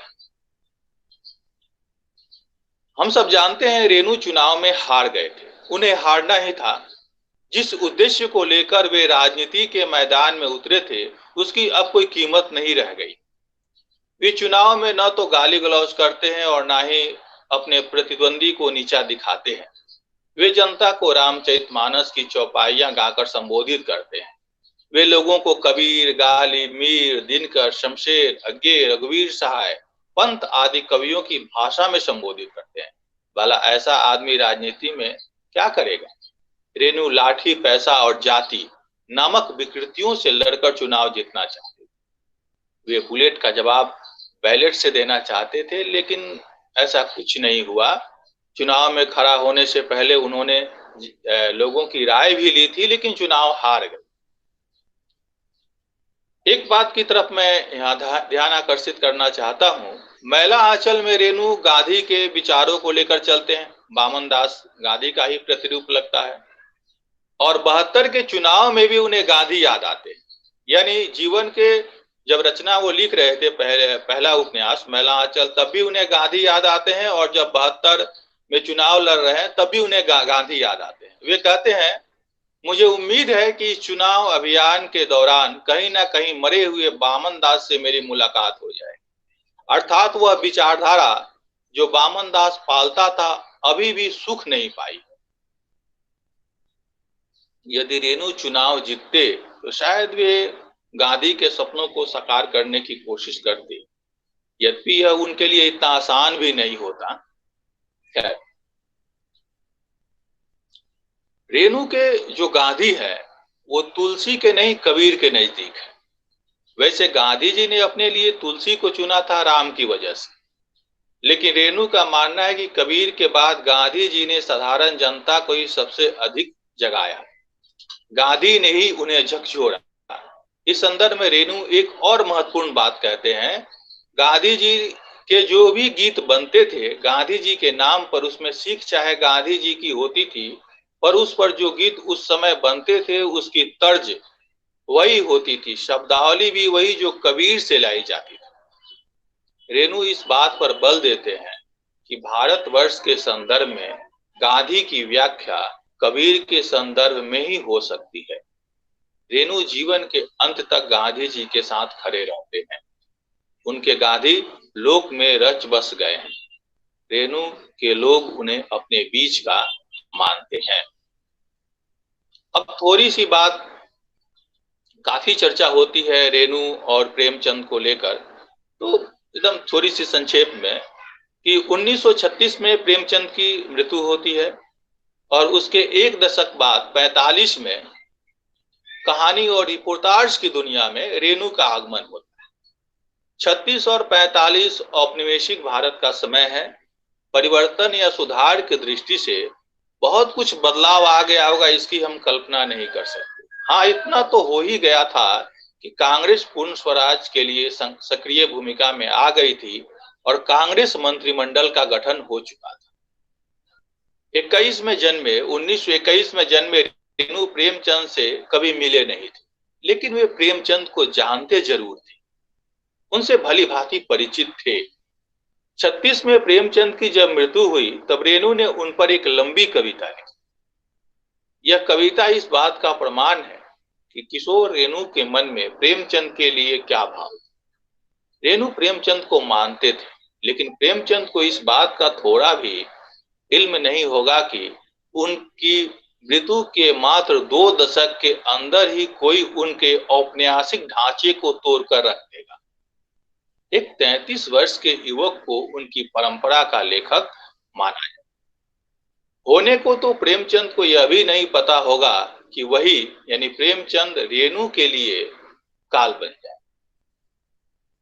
हम सब जानते हैं रेणु चुनाव में हार गए थे। उन्हें हारना ही था। जिस उद्देश्य को लेकर वे राजनीति के मैदान में उतरे थे, उसकी अब कोई कीमत नहीं रह गई। वे चुनाव में न तो गाली गलौज करते हैं और न ही अपने प्रतिद्वंदी को नीचा दिखाते हैं। वे जनता को रामचरितमानस की चौपाइयां गाकर संबोधित करते हैं। वे लोगों को कबीर, गाली, मीर, दिनकर, शमशेर, अज्ञे, रघुवीर सहाय, पंत आदि कवियों की भाषा में संबोधित करते हैं। भला ऐसा आदमी राजनीति में क्या करेगा? रेणु लाठी, पैसा और जाति नामक विकृतियों से लड़कर चुनाव जीतना चाहते थे। वे बुलेट का जवाब बैलेट से देना चाहते थे, लेकिन ऐसा कुछ नहीं हुआ। चुनाव में खड़ा होने से पहले उन्होंने लोगों की राय भी ली थी, लेकिन चुनाव हार गए। एक बात की तरफ मैं यहाँ ध्यान आकर्षित करना चाहता हूँ। मैला आंचल में रेणु गांधी के विचारों को लेकर चलते हैं। वामन दास गांधी का ही प्रतिरूप लगता है। और 72 के चुनाव में भी उन्हें गांधी याद आते हैं। यानी जीवन के जब रचना वो लिख रहे थे, पहला उपन्यास मैला आंचल, तब भी उन्हें गांधी याद आते हैं, और जब 72 में चुनाव लड़ रहे हैं तब भी उन्हें गांधी याद आते हैं। वे कहते हैं, मुझे उम्मीद है कि इस चुनाव अभियान के दौरान कहीं ना कहीं मरे हुए वामन दास से मेरी मुलाकात हो जाए। अर्थात वह विचारधारा जो वामन दास पालता था अभी भी सुख नहीं पाई। यदि रेणु चुनाव जीतते तो शायद वे गांधी के सपनों को साकार करने की कोशिश करते, यद्यपि यह उनके लिए इतना आसान भी नहीं होता। खैर, रेणु के जो गांधी है वो तुलसी के नहीं कबीर के नजदीक है। वैसे गांधी जी ने अपने लिए तुलसी को चुना था राम की वजह से, लेकिन रेणु का मानना है कि कबीर के बाद गांधी जी ने साधारण जनता को ही सबसे अधिक जगाया। गांधी ने ही उन्हें झकझोरा। इस संदर्भ में रेणु एक और महत्वपूर्ण बात कहते हैं। गांधी जी के जो भी गीत बनते थे, गांधी जी के नाम पर, उसमें सीख चाहे गांधी जी की होती थी, पर उस पर जो गीत उस समय बनते थे उसकी तर्ज वही होती थी, शब्दावली भी वही जो कबीर से लाई जाती थी। रेणु इस बात पर बल देते हैं कि भारतवर्ष के संदर्भ में गांधी की व्याख्या कबीर के संदर्भ में ही हो सकती है। रेणु जीवन के अंत तक गांधी जी के साथ खड़े रहते हैं। उनके गांधी लोक में रच बस गए हैं। रेणु के लोग उन्हें अपने बीच का मानते हैं। अब थोड़ी सी बात, काफी चर्चा होती है रेणु और प्रेमचंद को लेकर, तो एकदम थोड़ी सी संक्षेप में कि 1936 में प्रेमचंद की मृत्यु होती है और उसके एक दशक बाद 45 में कहानी और रिपोर्टाज की दुनिया में रेणु का आगमन होता है। 36 और 45 औपनिवेशिक भारत का समय है। परिवर्तन या सुधार की दृष्टि से बहुत कुछ बदलाव आ गया होगा इसकी हम कल्पना नहीं कर सकते। हाँ, इतना तो हो ही गया था कि कांग्रेस पूर्ण स्वराज के लिए सक्रिय भूमिका में आ गई थी और कांग्रेस मंत्रिमंडल का गठन हो चुका था। 1921 में जन्मे रेणु प्रेमचंद से कभी मिले नहीं थे, लेकिन वे प्रेमचंद को जानते जरूर थे, उनसे भली भांति परिचित थे। 36 में प्रेमचंद की जब मृत्यु हुई तब रेणु ने उन पर एक लंबी कविता लिखी। यह कविता इस बात का प्रमाण है कि किशोर रेणु के मन में प्रेमचंद के लिए क्या भाव। रेणु प्रेमचंद को मानते थे, लेकिन प्रेमचंद को इस बात का थोड़ा भी इल्म नहीं होगा कि उनकी मृत्यु के मात्र 2 दशक के अंदर ही कोई उनके औपन्यासिक ढांचे को तोड़कर रख देगा। एक 33 वर्ष के युवक को उनकी परंपरा का लेखक माना है। होने को तो प्रेमचंद को यह भी नहीं पता होगा कि वही यानी प्रेमचंद रेणु के लिए काल बन जाए।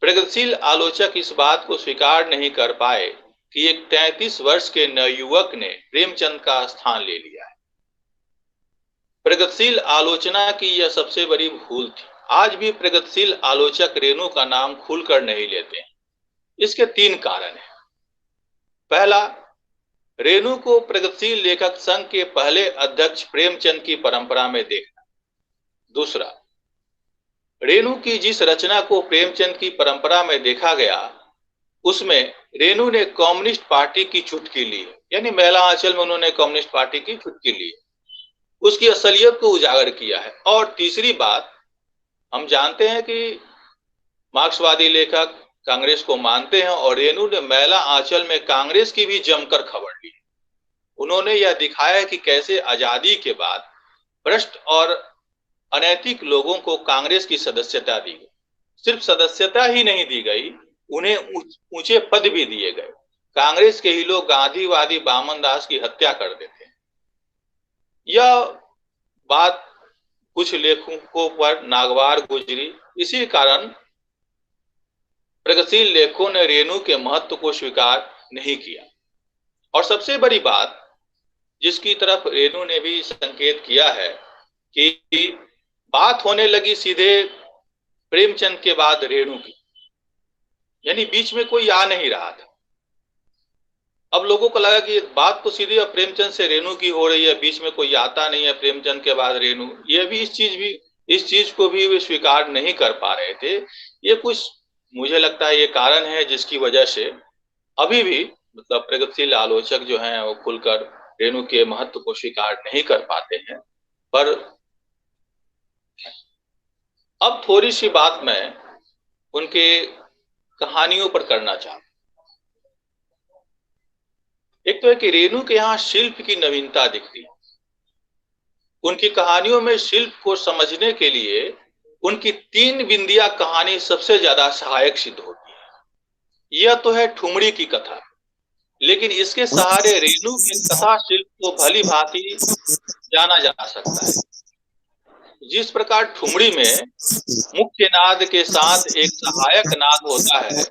प्रगतिशील आलोचक इस बात को स्वीकार नहीं कर पाए कि एक 33 वर्ष के नवयुवक ने प्रेमचंद का स्थान ले लिया है। प्रगतिशील आलोचना की यह सबसे बड़ी भूल थी। आज भी प्रगतिशील आलोचक रेणु का नाम खुलकर नहीं लेते हैं। इसके 3 कारण हैं। पहला, रेणु को प्रगतिशील लेखक संघ के पहले अध्यक्ष प्रेमचंद की परंपरा में देखना। दूसरा, रेणु की जिस रचना को प्रेमचंद की परंपरा में देखा गया उसमें रेणु ने कम्युनिस्ट पार्टी की चुटकी ली है, यानी महिला आंचल में उन्होंने कम्युनिस्ट पार्टी की चुटकी ली है, उसकी असलियत को उजागर किया है। और तीसरी बात, हम जानते हैं कि मार्क्सवादी लेखक कांग्रेस को मानते हैं और रेणु ने महिला आंचल में कांग्रेस की भी जमकर खबर ली। उन्होंने यह दिखाया है कि कैसे आजादी के बाद भ्रष्ट और अनैतिक लोगों को कांग्रेस की सदस्यता दी गई। सिर्फ सदस्यता ही नहीं दी गई, उन्हें ऊंचे पद भी दिए गए। कांग्रेस के ही लोग गांधीवादी बामन दास की हत्या कर देते हैं। यह बात कुछ लेखकों पर नागवार गुजरी। इसी कारण प्रगतिशील लेखकों ने रेणु के महत्व को स्वीकार नहीं किया। और सबसे बड़ी बात जिसकी तरफ रेणु ने भी संकेत किया है कि बात होने लगी सीधे प्रेमचंद के बाद रेणु की, यानी बीच में कोई आ नहीं रहा था। अब लोगों को लगा कि बात तो सीधे अब प्रेमचंद से रेणु की हो रही है, बीच में कोई आता नहीं है प्रेमचंद के बाद रेणु। ये भी इस चीज को भी वे स्वीकार नहीं कर पा रहे थे। ये कुछ मुझे लगता है ये कारण है जिसकी वजह से अभी भी मतलब प्रगतिशील आलोचक जो हैं वो खुलकर रेणु के महत्व को स्वीकार नहीं कर पाते हैं। पर अब थोड़ी सी बात मैं उनके कहानियों पर करना चाहता हूं। एक तो है कि रेणु के यहाँ शिल्प की नवीनता दिखती है। उनकी कहानियों में शिल्प को समझने के लिए उनकी 3 बिंदिया कहानी सबसे ज्यादा सहायक सिद्ध होती है। यह तो है ठुमरी की कथा, लेकिन इसके सहारे रेणु के कथा शिल्प को भली भांति जाना जा सकता है। जिस प्रकार ठुमरी में मुख्य नाद के साथ एक सहायक नाद होता है,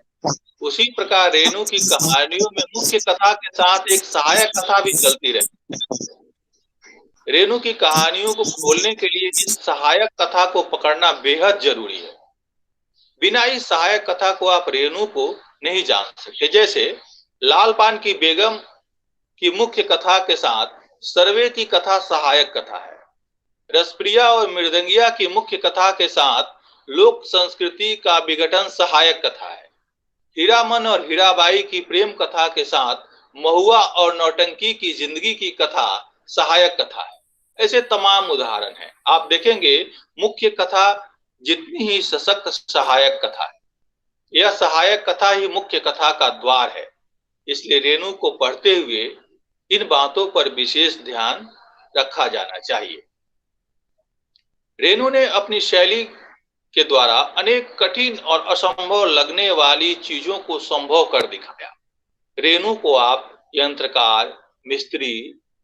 उसी प्रकार रेणु की कहानियों में मुख्य कथा के साथ एक सहायक कथा भी चलती रहती है। रेणु की कहानियों को खोलने के लिए इस सहायक कथा को पकड़ना बेहद जरूरी है। बिना इस सहायक कथा को आप रेणु को नहीं जान सकते। जैसे लाल पान की बेगम की मुख्य कथा के साथ सर्वे की कथा सहायक कथा है। रसप्रिया और मृदंगिया की मुख्य कथा के साथ लोक संस्कृति का विघटन सहायक कथा है। हीरामन और हीराबाई की प्रेम कथा के साथ महुआ और नौटंकी की जिंदगी की कथा सहायक कथा है। ऐसे तमाम उदाहरण हैं। आप देखेंगे मुख्य कथा जितनी ही सशक्त सहायक कथा है, यह सहायक कथा ही मुख्य कथा का द्वार है। इसलिए रेणु को पढ़ते हुए इन बातों पर विशेष ध्यान रखा जाना चाहिए। रेणु ने अपनी शैली के द्वारा अनेक कठिन और असंभव लगने वाली चीजों को संभव कर दिखाया। रेणु को आप यंत्रकार, मिस्त्री,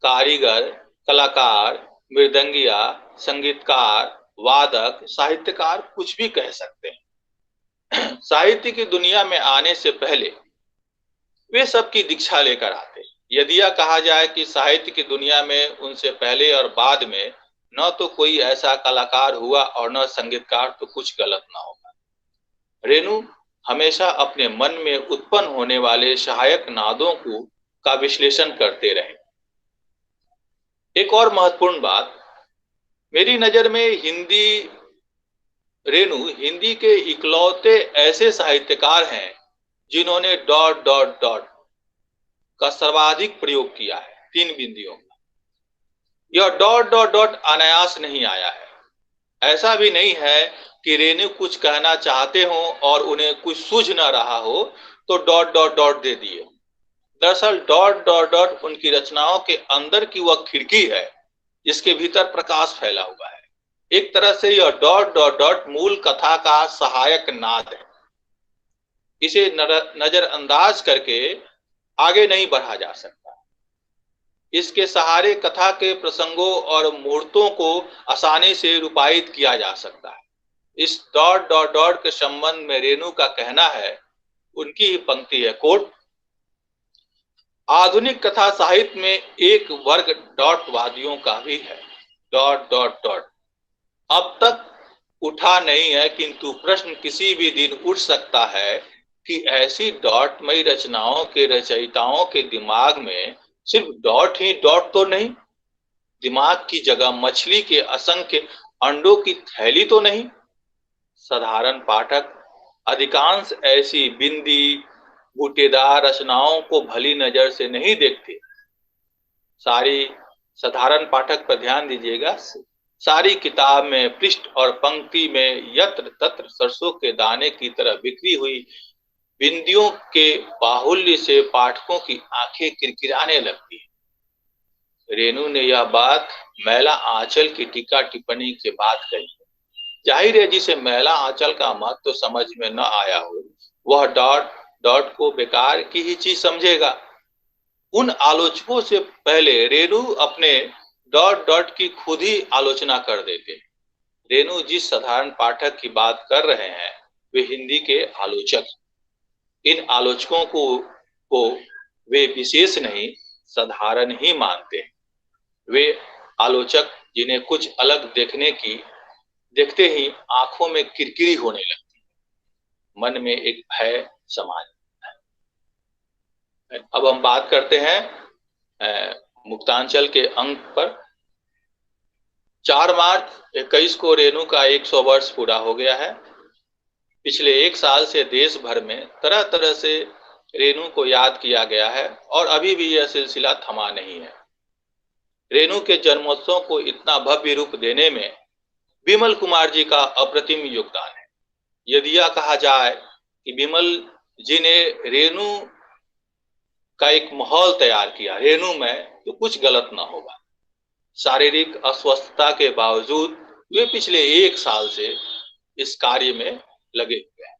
कारीगर, कलाकार, मृदंगिया, संगीतकार, वादक, साहित्यकार कुछ भी कह सकते हैं। साहित्य की दुनिया में आने से पहले वे सबकी दीक्षा लेकर आते। यदि यह कहा जाए कि साहित्य की दुनिया में उनसे पहले और बाद में न तो कोई ऐसा कलाकार हुआ और न संगीतकार, तो कुछ गलत ना होगा। रेणु हमेशा अपने मन में उत्पन्न होने वाले सहायक नादों का विश्लेषण करते रहे। एक और महत्वपूर्ण बात, मेरी नजर में रेणु हिंदी के इकलौते ऐसे साहित्यकार हैं जिन्होंने डॉट डॉट डॉट का सर्वाधिक प्रयोग किया है, 3 बिंदियों का। यह डॉट डॉट डॉट अनायास नहीं आया है। ऐसा भी नहीं है कि रेणु कुछ कहना चाहते हो और उन्हें कुछ सूझ ना रहा हो तो डॉट डॉट डॉट दे दिए। दरअसल डॉट डॉट डॉट उनकी रचनाओं के अंदर की वह खिड़की है जिसके भीतर प्रकाश फैला हुआ है। एक तरह से यह डॉट डॉट डॉट मूल कथा का सहायक नाद है। इसे नजरअंदाज करके आगे नहीं बढ़ा जा सकता। इसके सहारे कथा के प्रसंगों और मुहूर्तों को आसानी से रूपायित किया जा सकता है। इस डॉट डॉट डॉट के संबंध में रेणु का कहना है, उनकी ही पंक्ति है, कोट, आधुनिक कथा साहित्य में एक वर्ग डॉटवादियों का भी है, डॉट डॉट डॉट अब तक उठा नहीं है, किंतु प्रश्न किसी भी दिन उठ सकता है कि ऐसी डॉटमयी रचनाओं के रचयिताओं के दिमाग में सिर्फ डॉट ही डॉट तो नहीं, दिमाग की जगह मछली के असंख्य अंडों की थैली तो नहीं। साधारण पाठक अधिकांश ऐसी बिंदी बूटेदार रचनाओं को भली नजर से नहीं देखते। साधारण पाठक पर ध्यान दीजिएगा, सारी किताब में पृष्ठ और पंक्ति में यत्र तत्र सरसों के दाने की तरह बिखरी हुई बिंदियों के बाहुल्य से पाठकों की आंखें किरकिराने लगती है। रेणु ने यह बात मैला आंचल की टीका टिप्पणी के बाद कही। जाहिर है, जिसे मैला आंचल का महत्व समझ में न आया हो वह डॉट डॉट को बेकार की ही चीज समझेगा। उन आलोचकों से पहले रेणु अपने डॉट डॉट की खुद ही आलोचना कर देते। रेणु जिस साधारण पाठक की बात कर रहे हैं वे हिंदी के आलोचक। इन आलोचकों को वे विशेष नहीं साधारण ही मानते हैं। वे आलोचक जिन्हें कुछ अलग देखते ही आंखों में किरकिरी होने लगती, मन में एक भय समा जाता है। अब हम बात करते हैं मुक्तांचल के अंक पर। 4 मार्च 21 को रेणु का 100 वर्ष पूरा हो गया है। पिछले 1 साल से देश भर में तरह तरह से रेणु को याद किया गया है और अभी भी यह सिलसिला थमा नहीं है। रेणु के जन्मोत्सव को इतना भव्य रूप देने में विमल कुमार जी का अप्रतिम योगदान है। यदि यह कहा जाए कि विमल जी ने रेणु का एक माहौल तैयार किया रेणु में, तो कुछ गलत ना होगा। शारीरिक अस्वस्थता के बावजूद वे पिछले 1 साल से इस कार्य में लगे हुए हैं।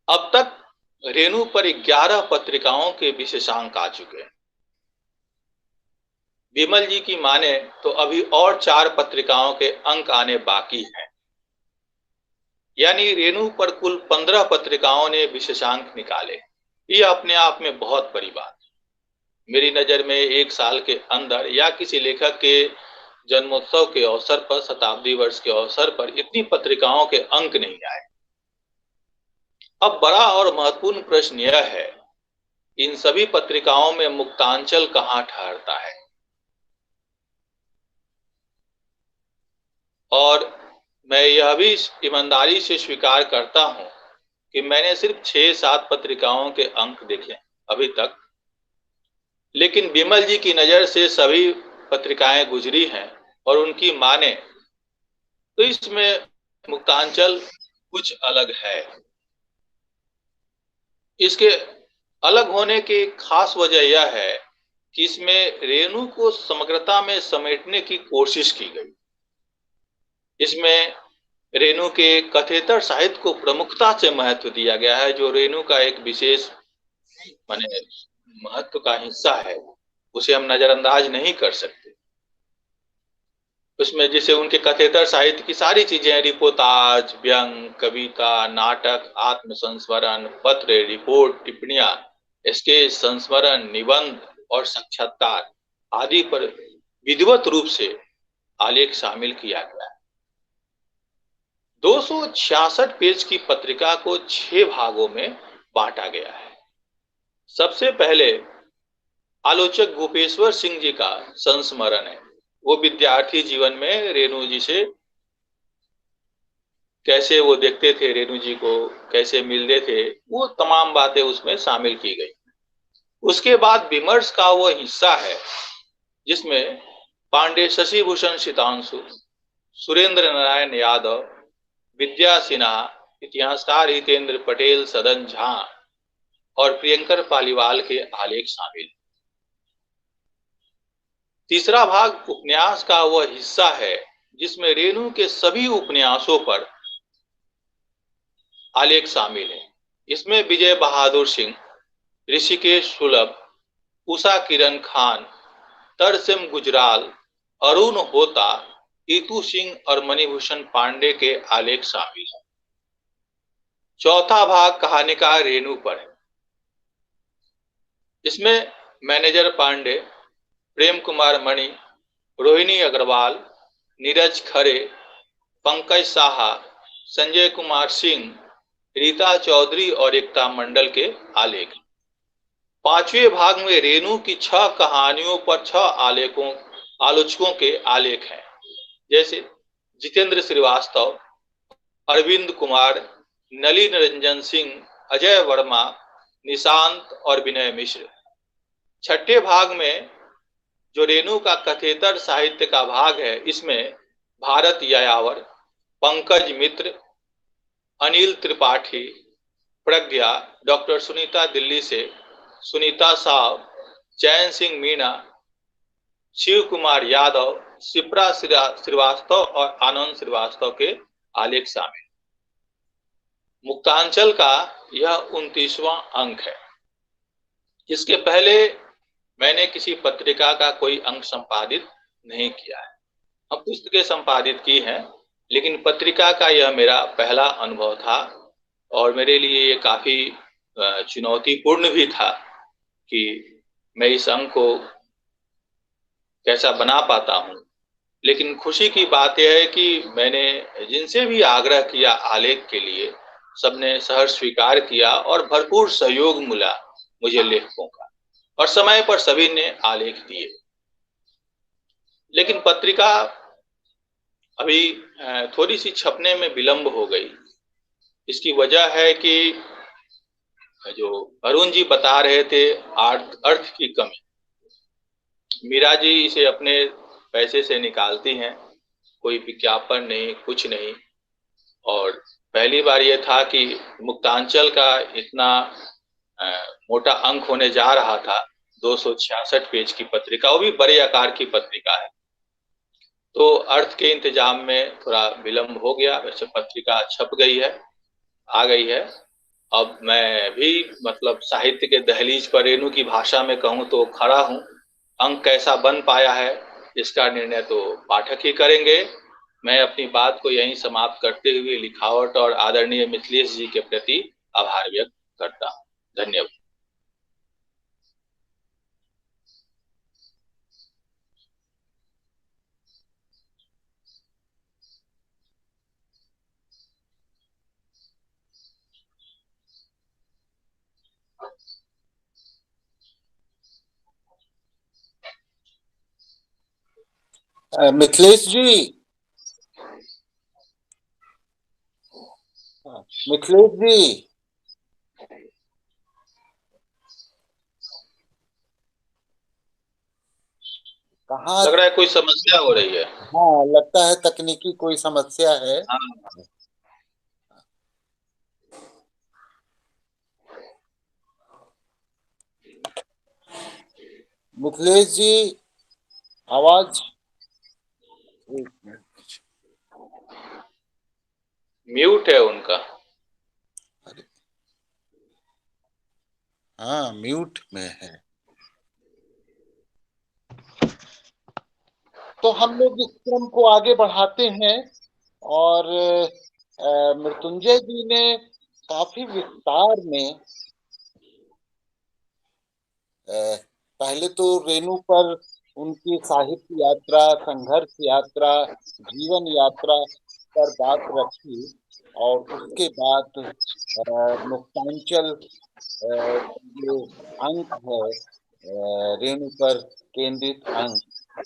अब तक रेणु पर 11 पत्रिकाओं के विशेषांक आ चुके हैं। विमल जी की माने तो अभी और 4 पत्रिकाओं के अंक आने बाकी हैं। यानी रेणु पर कुल 15 पत्रिकाओं ने विशेषांक निकाले। यह अपने आप में बहुत बड़ी बात है। मेरी नजर में 1 साल के अंदर या किसी लेखक के जन्मोत्सव के अवसर पर, शताब्दी वर्ष के अवसर पर इतनी पत्रिकाओं के अंक नहीं आए। अब बड़ा और महत्वपूर्ण प्रश्न यह है, इन सभी पत्रिकाओं में मुक्तांचल कहां ठहरता है? और मैं यह भी ईमानदारी से स्वीकार करता हूं कि मैंने सिर्फ 6-7 पत्रिकाओं के अंक देखे अभी तक, लेकिन विमल जी की नजर से सभी पत्रिकाएं गुजरी हैं और उनकी माने तो इसमें मुक्तांचल कुछ अलग है। इसके अलग होने की खास वजह यह है कि इसमें रेणु को समग्रता में समेटने की कोशिश की गई। इसमें रेणु के कथेतर साहित्य को प्रमुखता से महत्व दिया गया है, जो रेणु का एक विशेष माने महत्व का हिस्सा है, उसे हम नजरअंदाज नहीं कर सकते। उसमें जैसे उनके कथेतर साहित्य की सारी चीजें, रिपोर्टाज, व्यंग, कविता, नाटक, आत्मसंस्मरण, पत्र, रिपोर्ट, टिप्पणियां, इसके संस्मरण, निबंध और साक्षात्कार आदि पर विधिवत रूप से आलेख शामिल किया गया है। 266 पेज की पत्रिका को 6 भागों में बांटा गया है। सबसे पहले आलोचक गोपेश्वर सिंह जी का संस्मरण है। वो विद्यार्थी जीवन में रेणु जी से कैसे वो देखते थे, रेणु जी को कैसे मिलते थे, वो तमाम बातें उसमें शामिल की गई। उसके बाद विमर्श का वो हिस्सा है जिसमें पांडे शशि भूषण सितांशु, सुरेंद्र नारायण यादव, विद्या सिन्हा, इतिहासकार हितेंद्र पटेल, सदन झा और प्रियंकर पालीवाल के आलेख शामिल। तीसरा भाग उपन्यास का वह हिस्सा है जिसमें रेणु के सभी उपन्यासों पर आलेख शामिल है। इसमें विजय बहादुर सिंह, ऋषिकेश सुलभ, उषा किरण खान, तरसेम गुजराल, अरुण होता, ईतू सिंह और मणिभूषण पांडे के आलेख शामिल हैं। चौथा भाग कहानीकार रेणु पर है। इसमें मैनेजर पांडे, प्रेम कुमार मणि, रोहिणी अग्रवाल, नीरज खरे, पंकज साहा, संजय कुमार सिंह, रीता चौधरी और एकता मंडल के आलेख। पांचवें भाग में रेणु की 6 कहानियों पर 6 आलोचकों के आलेख हैं, जैसे जितेंद्र श्रीवास्तव, अरविंद कुमार, नलिन रंजन सिंह, अजय वर्मा, निशांत और विनय मिश्र। छठे भाग में जो रेणु का कथेतर साहित्य का भाग है, इसमें भारत यायावर, पंकज मित्र, अनिल त्रिपाठी, प्रज्ञा, डॉक्टर सुनीता दिल्ली से, सुनीता साव, चैन सिंह मीणा, शिव कुमार यादव, शिप्रा श्रीवास्तव और आनंद श्रीवास्तव के आलेख शामिल। मुक्तांचल का यह 29वां अंक है। इसके पहले मैंने किसी पत्रिका का कोई अंक संपादित नहीं किया है। अब पुस्तकें संपादित की हैं, लेकिन पत्रिका का यह मेरा पहला अनुभव था और मेरे लिए ये काफी चुनौतीपूर्ण भी था कि मैं इस अंक को कैसा बना पाता हूँ। लेकिन खुशी की बात यह है कि मैंने जिनसे भी आग्रह किया आलेख के लिए, सबने सहर्ष स्वीकार किया और भरपूर सहयोग मिला मुझे लेखकों का, और समय पर सभी ने आलेख दिए। लेकिन पत्रिका अभी थोड़ी सी छपने में विलंब हो गई। इसकी वजह है कि जो अरुण जी बता रहे थे, अर्थ की कमी। मीरा जी इसे अपने पैसे से निकालती हैं, कोई विज्ञापन नहीं, कुछ नहीं। और पहली बार यह था कि मुक्तांचल का इतना मोटा अंक होने जा रहा था, 266 पेज की पत्रिका, वो भी बड़े आकार की पत्रिका है। तो अर्थ के इंतजाम में थोड़ा विलंब हो गया। वैसे पत्रिका छप गई है, आ गई है। अब मैं भी मतलब साहित्य के दहलीज पर रेणु की भाषा में कहूँ तो खड़ा हूँ। अंक कैसा बन पाया है इसका निर्णय तो पाठक ही करेंगे। मैं अपनी बात को यहीं समाप्त करते हुए लिखावट और आदरणीय मिथिलेश जी के प्रति आभार व्यक्त करता हूँ। धन्यवाद। मिथिलेश जी, मिथिलेश जी, कहाँ? लग रहा है कोई समस्या हो रही है। हाँ, लगता है तकनीकी कोई समस्या है। हाँ, मिथिलेश जी, आवाज म्यूट है उनका। हाँ, म्यूट में है। तो हम लोग इस क्रम को आगे बढ़ाते हैं और मृत्युंजय जी ने काफी विस्तार में पहले तो रेणु पर उनकी साहित्य यात्रा, संघर्ष यात्रा, जीवन यात्रा पर बात रखी, और उसके बाद मुक्तांचल जो अंक है, रेणु पर केंद्रित अंक,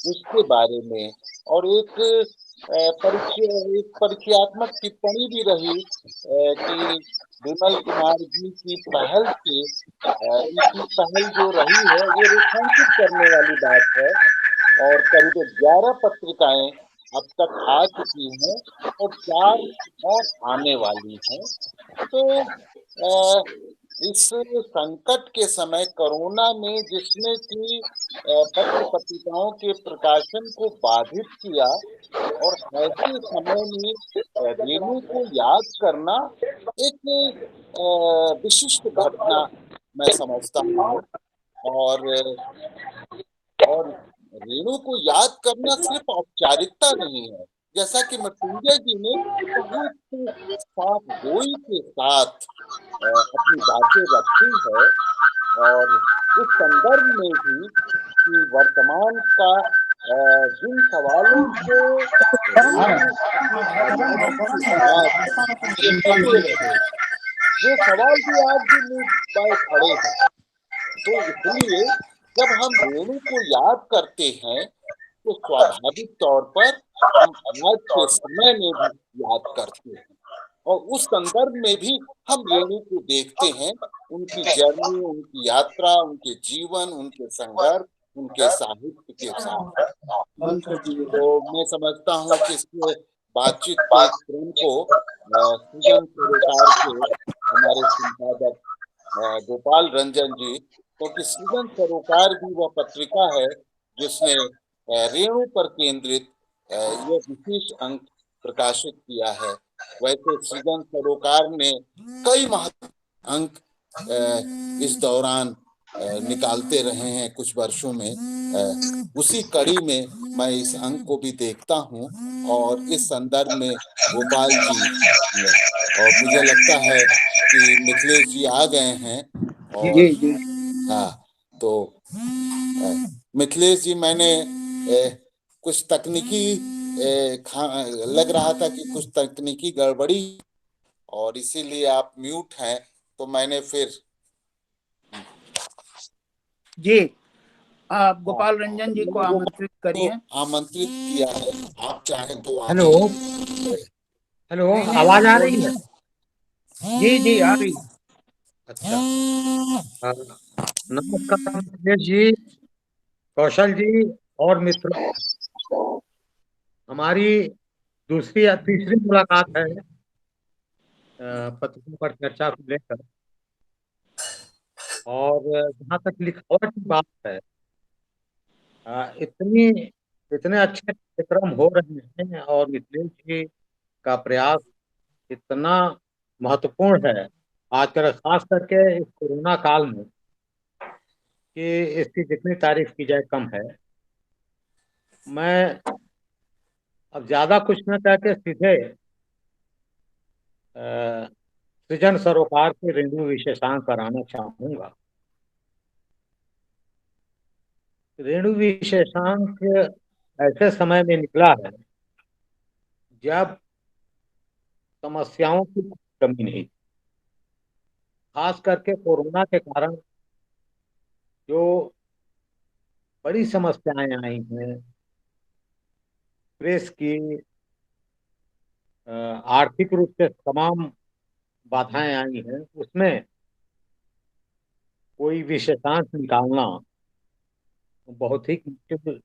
उसके बारे में, और एक परिचयात्मक टिप्पणी भी रही कि विमल कुमार जी की पहल से, इनकी पहल जो रही है वो रेखांकित करने वाली बात है, और करीब 11 पत्रिकाएं अब तक आ चुकी हैं और 4 और आने वाली हैं। तो अ, इस संकट के समय, कोरोना में जिसने कि पत्र पत्रिकाओं के प्रकाशन को बाधित किया, और ऐसे समय में रेणु को याद करना एक विशिष्ट घटना मैं समझता हूँ। और और रेणु को याद करना सिर्फ औपचारिकता नहीं है, जैसा कि मृत्युंजय जी ने बहुत साफ गोई के साथ अपनी बातें रखी है। और उस संदर्भ में भी कि वर्तमान का जिन सवालों को रेणु की आजादी के बाद उठते रहे, वो सवाल भी आज भी मुंह बाए खड़े हैं। तो इसलिए जब हम रेणु को याद करते हैं, तो स्वाभाविक तौर पर हम आज के समय में भी याद करते हैं, और उस संदर्भ में भी हम रेणु को देखते हैं, उनकी जर्नी, उनकी यात्रा, उनके जीवन, उनके संघर्ष, उनके साहित्य के साथ। तो मैं समझता हूँ कि इस बातचीत के क्रम को सृजन सरोकार के हमारे संपादक गोपाल रंजन जी, क्योंकि सृजन सरोकार भी वह पत्रिका है जिसने रेणु पर केंद्रित यह विशेष अंक प्रकाशित किया है। वैसे सृजन सरोकार ने कई महत्वपूर्ण अंक इस दौरान निकालते रहे हैं कुछ वर्षों में। उसी कड़ी में मैं इस अंक को भी देखता हूँ, और इस संदर्भ में गोपाल जी, और मुझे लगता है कि मिथिलेश जी आ गए हैं। और हाँ, तो मिथिलेश जी, मैंने कुछ तकनीकी लग रहा था कि कुछ तकनीकी गड़बड़ी, और इसीलिए आप म्यूट हैं, तो मैंने फिर जी आप गोपाल रंजन जी को आमंत्रित करिए। आमंत्रित किया है, आप चाहें तो हेलो हेलो, आवाज आ रही है? जी जी आ रही। अच्छा, नमस्कार मिथिलेश जी, कौशल जी और मित्रों। हमारी दूसरी या तीसरी मुलाकात है पत्रिका पर चर्चा को लेकर। और जहाँ तक लिखावट की बात है, इतनी इतने अच्छे कार्यक्रम हो रहे हैं, और मिथिलेश जी का प्रयास इतना महत्वपूर्ण है आजकल, खास करके इस कोरोना काल में, कि इसकी जितनी तारीफ की जाए कम है। मैं अब ज्यादा कुछ न कहकर सीधे सृजन सरोकार के रेणु विशेषांक पर आना चाहूंगा। रेणु विशेषांक ऐसे समय में निकला है जब समस्याओं की कमी नहीं, खास करके कोरोना के कारण जो बड़ी समस्याएं आई हैं, प्रेस की आर्थिक रूप से तमाम बाधाएं आई हैं, उसमें कोई विशेषांक निकालना बहुत ही मुश्किल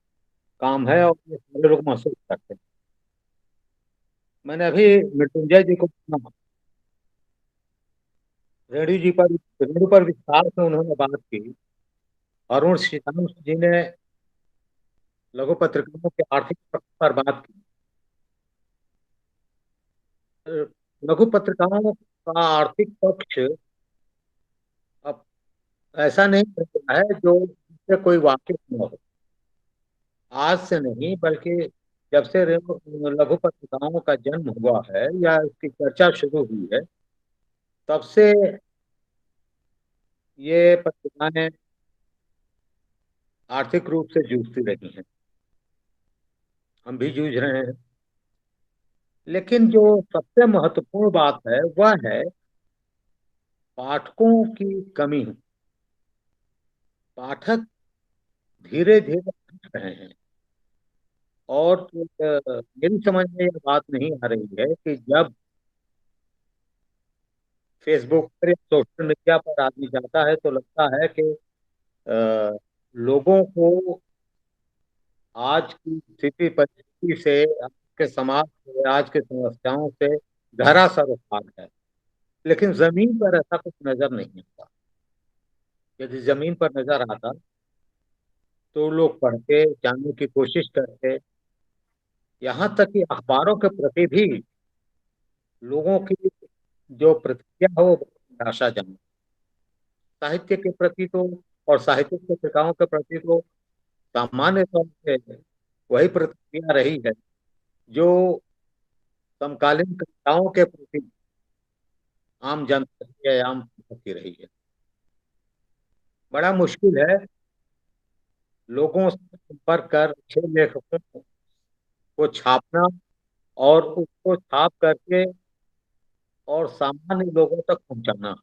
काम है, और ये सारे लोग महसूस करते हैं। मैंने अभी मृत्युंजय जी को सुना, रेणु पर विस्तार से उन्होंने बात की। अरुण श्रीकांत जी ने लघु पत्रिकाओं के आर्थिक पक्ष पर बात की। लघु पत्रिकाओं का आर्थिक पक्ष अब ऐसा नहीं रहता है जो जिससे कोई वाकिफ न हो। आज से नहीं, बल्कि जब से लघु पत्रिकाओं का जन्म हुआ है या इसकी चर्चा शुरू हुई है, तब से ये पत्रिकाएं आर्थिक रूप से जूझती रही हैं, हम भी जूझ रहे हैं। लेकिन जो सबसे महत्वपूर्ण बात है वह है पाठकों की कमी। पाठक धीरे धीरे हट रहे हैं। और मेरी समझ में यह बात नहीं आ रही है कि जब फेसबुक पर या सोशल मीडिया पर आदमी जाता है तो लगता है कि अ, लोगों को आज की स्थिति परिस्थिति से, आज के समाज से, आज के समस्याओं से गहरा सरोकार है। लेकिन जमीन पर ऐसा कुछ नजर नहीं आता। यदि जमीन पर नजर आता तो लोग पढ़ते, जानने की कोशिश करते। यहाँ तक कि अखबारों के प्रति भी लोगों की जो प्रतिक्रिया है वो निराशाजनक। साहित्य के प्रति तो, और साहित्यिक पत्रिकाओं के प्रति तो सामान्य तौर पे वही प्रतिक्रिया रही है जो समकालीन कविताओं के प्रति आम जनता की या आम पाठक की रही है। बड़ा मुश्किल है लोगों से संपर्क कर अच्छे लेखकों को छापना और उसको छाप करके और सामान्य लोगों तक पहुंचाना।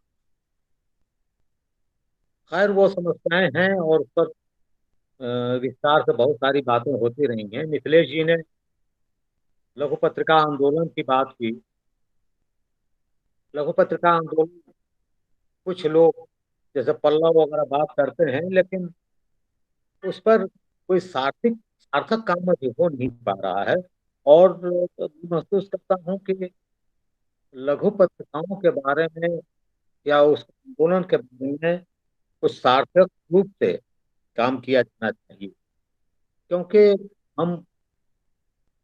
खैर वो समस्याएं हैं और उस पर विस्तार से बहुत सारी बातें होती रही हैं। मिथिलेश जी ने लघु पत्रिका आंदोलन की बात की। लघु पत्रिका आंदोलन, कुछ लोग जैसे पल्लव वगैरह बात करते हैं, लेकिन उस पर कोई सार्थक सार्थक काम अभी हो नहीं पा रहा है। और महसूस करता हूँ कि लघु पत्रिकाओं के बारे में या उस आंदोलन के बारे में कुछ सार्थक रूप से काम किया जाना चाहिए। क्योंकि हम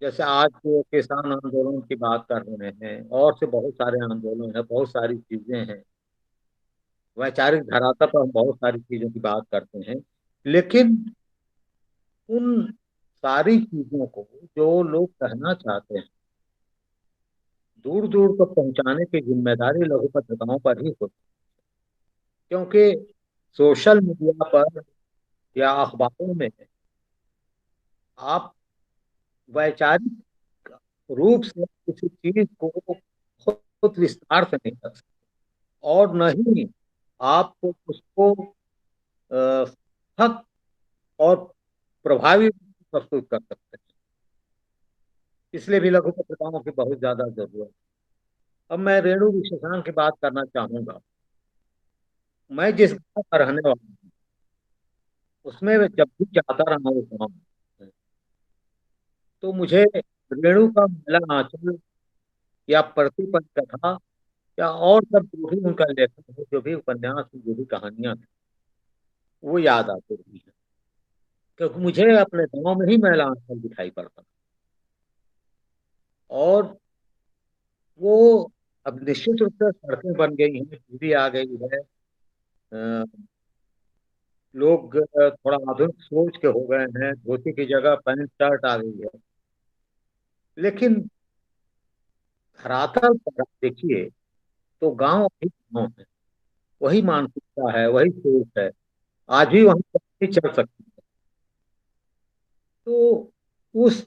जैसे आज जो किसान आंदोलन की बात कर रहे हैं, और से बहुत सारे आंदोलन हैं, बहुत सारी चीजें हैं। वैचारिक धरातल पर हम बहुत सारी चीजों की बात करते हैं। लेकिन उन सारी चीजों को जो लोग कहना चाहते हैं दूर दूर तक पहुंचाने की जिम्मेदारी लघु पत्रिकाओं पर ही होती है। क्योंकि सोशल मीडिया पर या अखबारों में आप वैचारिक रूप से किसी चीज को बहुत विस्तार से नहीं कर सकते, और न ही आप उसको सख्त और प्रभावी रूप से प्रस्तुत कर सकते हैं। इसलिए भी लघु पत्रिकाओं की बहुत ज्यादा जरूरत है। अब मैं रेणु विशेषण की बात करना चाहूंगा। मैं जिस गांव का रहने वाला हूँ उसमें मैं जब भी जाता रहा हूँ उस गाँव में, तो मुझे रेणु का मेला आंचल या प्रतिपद कथा या और सब जो भी उनका लेखन है, जो भी उपन्यास है, जो भी कहानियां हैं, वो याद आती रही है। क्योंकि मुझे अपने गांव में ही मेला आंचल दिखाई पड़ता। और वो अब निश्चित रूप से सड़कें बन गई हैं, टीवी आ गई है, अ, लोग थोड़ा आधुनिक सोच के हो गए हैं, धोती की जगह पैंट शर्ट आ गई है। लेकिन धरातल पर आप देखिए तो गांव वही गांव है, वही मानसिकता है, वही सोच है। आज भी वहीं पर नहीं चल सकती है। तो उस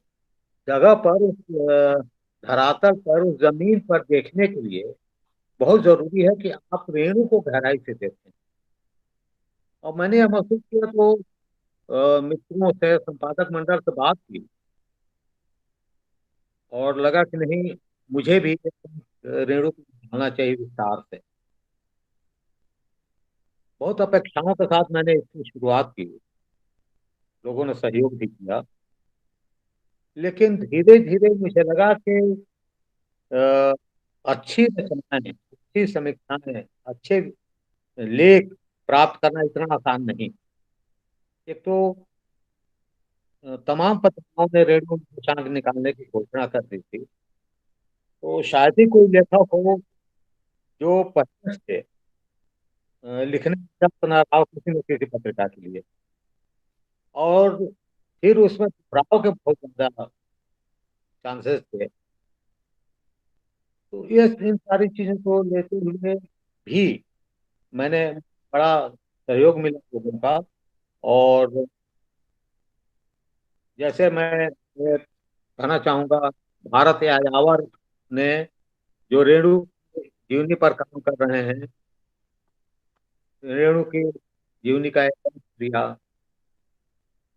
जगह पर, उस धरातल पर, उस जमीन पर देखने के लिए बहुत जरूरी है कि आप रेणु को गहराई से देखें। और मैंने यह महसूस किया तो मित्रों से, संपादक मंडल से बात की और लगा कि नहीं, मुझे भी रेणु को पढ़ना चाहिए विस्तार से। बहुत अपेक्षाओं के साथ मैंने इसकी शुरुआत की। लोगों ने सहयोग भी किया। लेकिन धीरे धीरे मुझे लगा कि अ, अच्छी रचनाएं, अच्छी समीक्षाएं, अच्छे लेख प्राप्त करना इतना आसान नहीं। एक तो तमाम पत्रिकाओं ने रेडियो सूचकांक निकालने की घोषणा कर दी थी। तो शायद ही कोई लेखक हो जो पहले से लिखने में सख्त न रहा हो किसी न किसी पत्रिका के लिए। और फिर उसमें टकराव के बहुत ज्यादा चांसेस थे। तो ये इन सारी चीजों को लेते हुए भी मैंने बड़ा सहयोग मिला लोगों का। और जैसे मैं ये कहना चाहूंगा, भारत यायावर ने जो रेणु जीवनी पर काम कर रहे हैं, रेणु की जीवनी का एक दिया।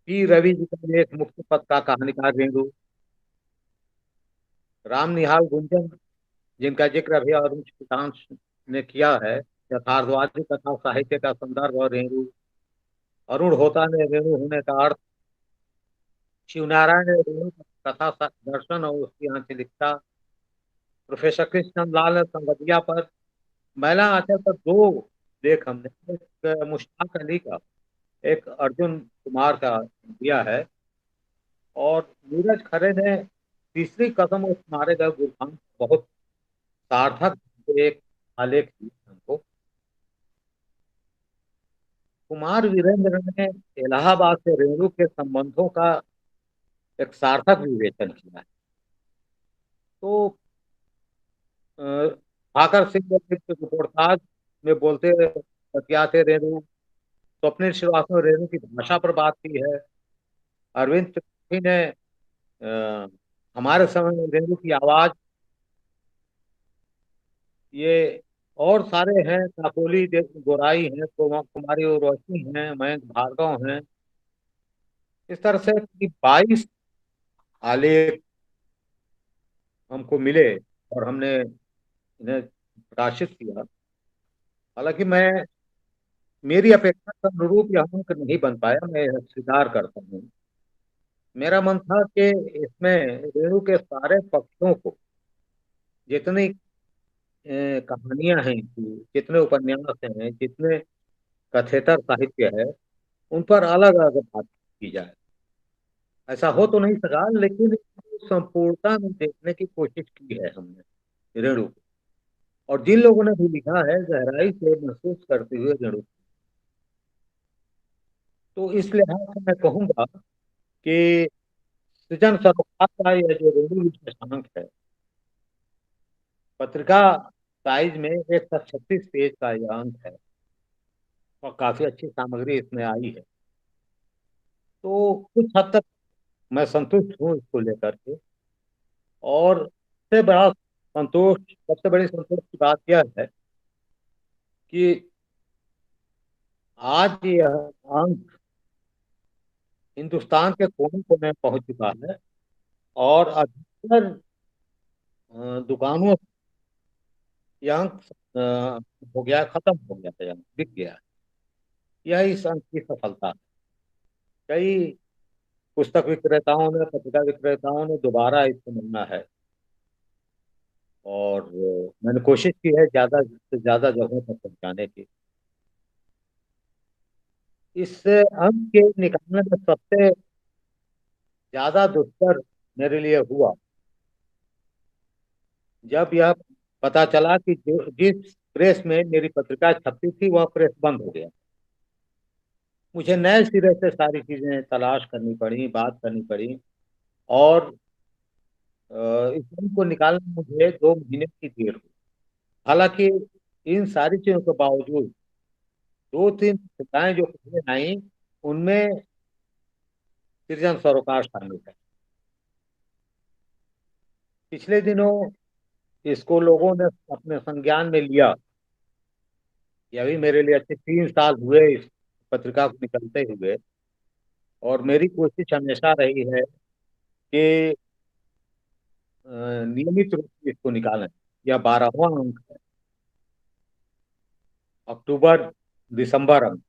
पी रवि जी का एक मुक्त पथ का कहानीकार रेणु, राम निहाल गुंजन जिनका जिक्र अभी अरुण सुशांत ने किया है, यथार्थवादी कथा साहित्य का संदर्भ और रेणु, अरुण होता ने रेणु होने का अर्थ, शिवनारायण ने रेणु कथा दर्शन और उसकी आंचलिकता, प्रोफेसर कृष्ण लाल ने संगतिया पर, महिला आचार्य पर दो लेख हमने, एक मुश्ताक अली का, एक अर्जुन कुमार का दिया है, और नीरज खरे ने तीसरी कदम उस मारे गए गुरखान, बहुत सार्थक एक आलेख दिया हमको। कुमार वीरेंद्र ने इलाहाबाद से रेणु के संबंधों का एक सार्थक विवेचन किया है। तो ठाकर सिंह रिपोर्टाज में बोलते बतियाते रेणु, स्वप्निल श्रीवास्तव ने रेणु की भाषा पर बात की है, अरविंद त्रिपाठी ने हमारे समय में रेणु की आवाज, ये और सारे हैं, काकोली गोराई हैं, कुमारी उर्वशी हैं, मयंक भार्गव हैं। इस तरह से 22 आलेख हमको मिले और हमने इन्हें प्रकाशित किया। हालांकि मैं, मेरी अपेक्षा के अनुरूप यह अंक नहीं बन पाया, मैं यह स्वीकार करता हूँ। मेरा मन था कि इसमें रेणु के सारे पक्षों को, जितनी कहानियां हैं इनकी, जितने उपन्यास हैं, जितने कथेतर साहित्य है, उन पर अलग अलग बात की जाए। ऐसा हो तो नहीं सका, लेकिन संपूर्णता में देखने की कोशिश की है हमने रेणु को। और जिन लोगों ने भी लिखा है, गहराई से महसूस करते हुए रेणु। तो इस लिहाज से मैं कहूंगा कि सृजन सरोकार का यह जो रेणु विशेषांक है, पत्रिका साइज में 136 पेज का यह अंक है, और काफी अच्छी सामग्री इसमें आई है। तो कुछ हद तक मैं संतुष्ट हूँ इसको लेकर के। और सबसे बड़ा संतोष, सबसे बड़ी संतोष की बात यह है कि आज यह अंक हिंदुस्तान के कोने कोने में पहुंच चुका है, और अधिकतर दुकानों से यह अंक हो गया, खत्म हो गया है, बिक गया है। यह इस अंक की सफलता है। कई पुस्तक विक्रेताओं ने, पत्रिका विक्रेताओं ने दोबारा इसको मिलना है, और मैंने कोशिश की है ज्यादा से ज्यादा जगहों तक पहुंचाने की। इस अंक के निकालने में सबसे ज्यादा दुष्कर मेरे लिए हुआ जब यह पता चला कि जिस प्रेस में मेरी पत्रिका छपती थी वह प्रेस बंद हो गया। मुझे नए सिरे से सारी चीजें तलाश करनी पड़ी, बात करनी पड़ी, और इस अंक को निकालने में मुझे 2 महीने की देर हुई। हालांकि इन सारी चीजों के बावजूद 2-3 पत्रिकाएं जो पहले आई, उनमें सृजन सरोकार शामिल है। पिछले दिनों इसको लोगों ने अपने संज्ञान में लिया। ये अभी मेरे लिए अच्छे 3 साल हुए इस पत्रिका को निकलते हुए, और मेरी कोशिश हमेशा रही है कि नियमित रूप से इसको निकालें। यह 12वां अंक है, अक्टूबर दिसंबर अंक।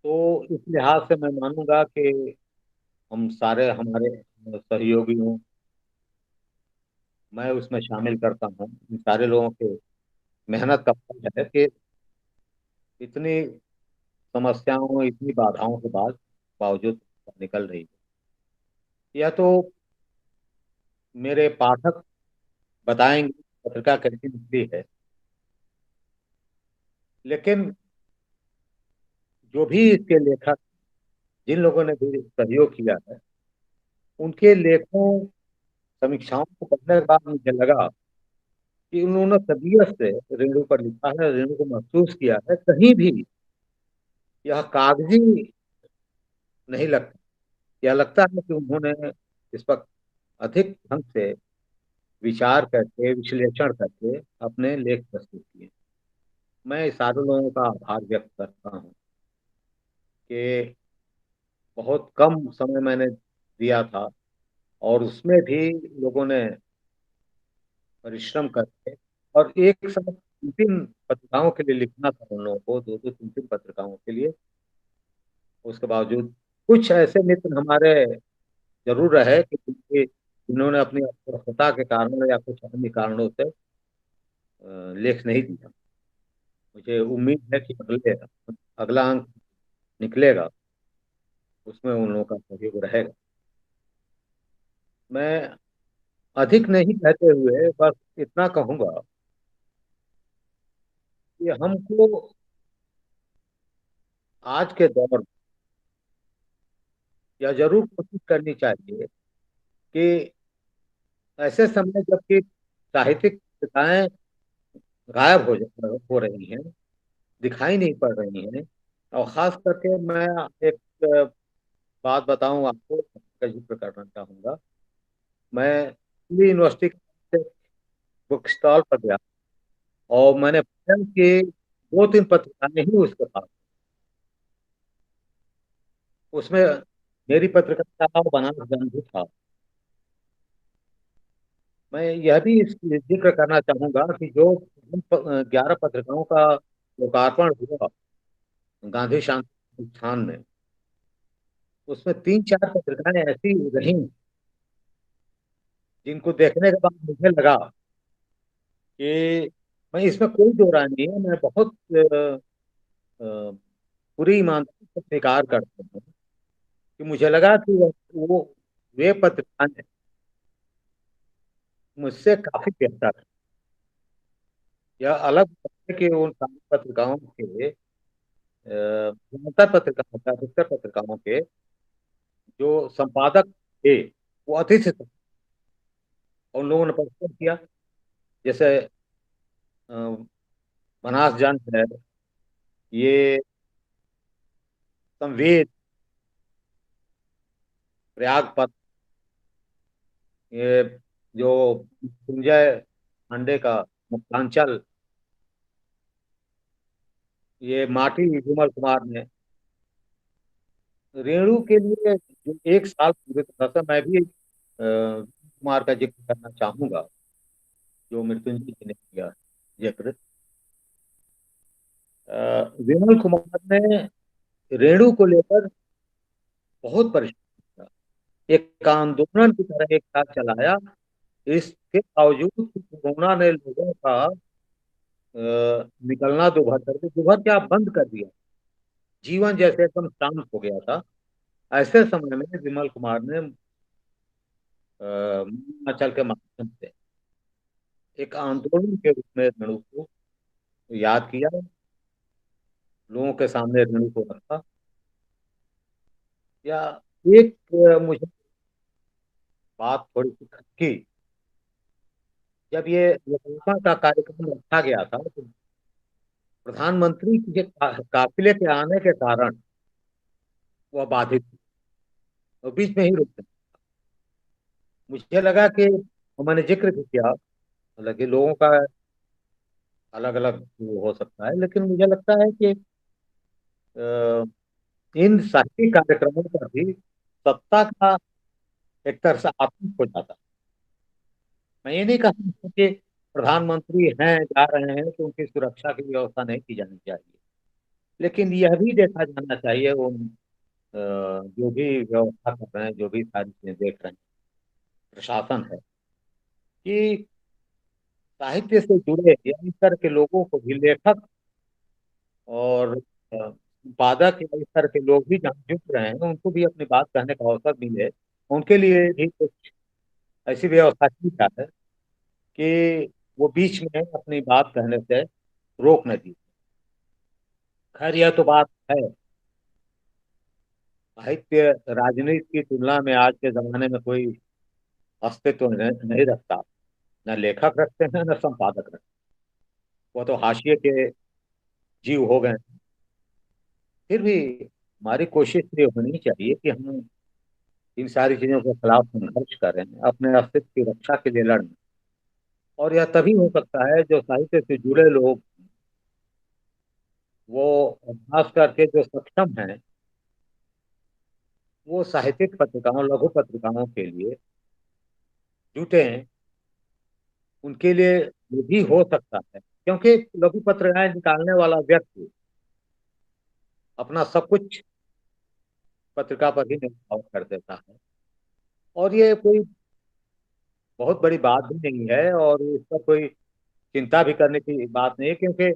तो इस लिहाज से मैं मानूंगा कि हम सारे, हमारे सहयोगियों, मैं उसमें शामिल करता हूँ, इन सारे लोगों के मेहनत का फल है कि इतनी समस्याओं, इतनी बाधाओं के बाद बावजूद निकल रही है। यह तो मेरे पाठक बताएंगे पत्रिका कैसी निकली है, लेकिन जो भी इसके लेखक, जिन लोगों ने भी सहयोग किया है, उनके लेखों, समीक्षाओं को पढ़ने के बाद मुझे लगा कि उन्होंने तबीयत से रेणु पर लिखा है, रेणु को महसूस किया है। कहीं भी यह कागजी नहीं लगता, यह लगता है कि उन्होंने इस पर अधिक ढंग से विचार करके, विश्लेषण करके अपने लेख प्रस्तुत किए। मैं इस सारे लोगों का आभार व्यक्त करता हूँ कि बहुत कम समय मैंने दिया था और उसमें भी लोगों ने परिश्रम करके, और एक साथ 3 पत्रिकाओं के लिए लिखना था उन लोगों को, 2-2, 3-3 पत्रिकाओं के लिए। उसके बावजूद कुछ ऐसे मित्र हमारे जरूर रहे कि जिन्होंने अपनी अस्वस्थता के कारण या कुछ अन्य कारणों से लेख नहीं दिया। मुझे उम्मीद है कि अगला अंक निकलेगा, उसमें उन लोगों का सहयोग रहेगा। मैं अधिक नहीं कहते हुए बस इतना कहूंगा कि हमको आज के दौर में यह जरूर कोशिश करनी चाहिए कि ऐसे समय जबकि साहित्यिक पत्रिकाएं गायब हो रही हैं, दिखाई नहीं पड़ रही हैं, और खास करके मैं एक बात बताऊं आपको, का जिक्र करना चाहूंगा। मैं दिल्ली यूनिवर्सिटी के बुक स्टॉल पर गया और मैंने पाया कि 2-3 पत्रिकाएं ही उसके पास। उसमें मेरी पत्रिका का नाम बनारस गांधी था। मैं यह भी जिक्र करना चाहूंगा कि जो 11 पत्रिकाओं का लोकार्पण हुआ गांधी शांति प्रतिष्ठान में, उसमें 3-4 पत्रिकाएं ऐसी रही जिनको देखने के बाद मुझे लगा कि मैं, इसमें कोई दो राय नहीं है, मैं बहुत अ, पूरी ईमानदारी से स्वीकार करता हूँ कि मुझे लगा कि वो वे पत्रिकाएं मुझसे काफी बेहतर है। यह अलग बात है कि उन सारी पत्रिकाओं के ज्यादातर पत्रिकाओं का, अधिकतर पत्रिकाओं के जो संपादक थे वो अतिथि थे। उन लोगों ने परिश्रम किया, जैसे अ, बनास जंग है, ये संवेद, प्रयाग पत्र, ये जो संजय पांडे का मुक्तांचल, ये माटी विमल कुमार ने, रेणु के लिए जो 1 साल पूरे तरह से, मैं भी कुमार का जिक्र करना चाहूंगा जो मृत्युंजय जी ने किया जिक्र। विमल कुमार ने रेणु को लेकर बहुत परिश्रम किया, एक आंदोलन की तरह एक साथ चलाया। इसके बावजूद कि कोरोना ने लोगों का निकलना दुभर कर दिया, दुभर क्या बंद कर दिया, जीवन जैसे एकदम शांत हो गया था। ऐसे समय में विमल कुमार ने हिमाचल के माध्यम से एक आंदोलन के रूप में रेणु को याद किया, लोगों के सामने रेणु को रखा। या एक मुझे बात थोड़ी सी खटकी, जब ये लोकसभा का कार्यक्रम रखा गया था तो प्रधानमंत्री के काफिले के आने के कारण वह बाधित हुई और बीच में ही रुक गए। मुझे लगा कि, मैंने जिक्र भी किया, हालांकि लोगों का अलग अलग हो सकता है, लेकिन मुझे लगता है कि अ, इन साहित्यिक कार्यक्रमों पर भी सत्ता का एक तरह से आतंक हो जाता है। मैं ये नहीं कहता कि प्रधानमंत्री हैं, जा रहे हैं तो उनकी सुरक्षा की व्यवस्था नहीं की जानी चाहिए, लेकिन यह भी देखा जाना चाहिए उन जो भी व्यवस्था कर रहे हैं, जो भी सारी चीजें देख रहे हैं, प्रशासन है, कि साहित्य से जुड़े या इस तरह के लोगों को भी, लेखक और संपादक या इस तरह के लोग भी जहाँ जुट रहे हैं, उनको भी अपनी बात कहने का अवसर मिले। उनके लिए भी कुछ ऐसी व्यवस्था की जाए कि वो बीच में अपनी बात कहने से रोक न दी। खैर, यह तो बात है। साहित्य राजनीति की तुलना में आज के जमाने में कोई अस्तित्व नहीं रखता। न लेखक रखते हैं, न संपादक रखते हैं। वो तो हाशिए के जीव हो गए। फिर भी हमारी कोशिश ये होनी चाहिए कि हम इन सारी चीजों के खिलाफ संघर्ष करें, अपने अस्तित्व की रक्षा के लिए लड़ें। और यह तभी हो सकता है जो साहित्य से जुड़े लोग, वो खास करके जो सक्षम हैं, वो साहित्यिक पत्रिकाओं, लघु पत्रिकाओं के लिए जुटे हैं। उनके लिए ये भी हो सकता है, क्योंकि लघु पत्रिकाएं निकालने वाला व्यक्ति अपना सब कुछ पत्रिका पर ही निर्भर कर देता है। और ये कोई बहुत बड़ी बात भी नहीं है, और इस पर कोई चिंता भी करने की बात नहीं है, क्योंकि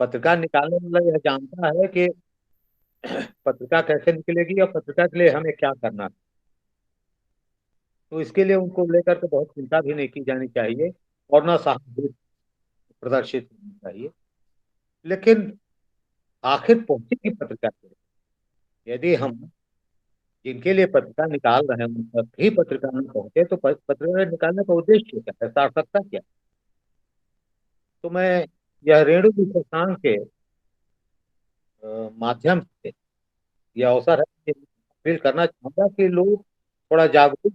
पत्रिका निकालने वाला यह जानता है कि पत्रिका कैसे निकलेगी और पत्रिका के लिए हमें क्या करना है। तो इसके लिए उनको लेकर के बहुत चिंता भी नहीं की जानी चाहिए, और ना सहानुभूति प्रदर्शित करनी चाहिए। लेकिन आखिर पहुंचेगी पत्रिका से, यदि हम जिनके लिए पत्रिका निकाल रहे हैं उन तक ही पत्रिका में पहुंचे, तो पत्रिका निकालने का उद्देश्य क्या है, सार्थकता क्या। तो मैं यह रेणु शशांक के माध्यम से यह अवसर है कि अपील करना चाहूंगा कि लोग थोड़ा जागरूक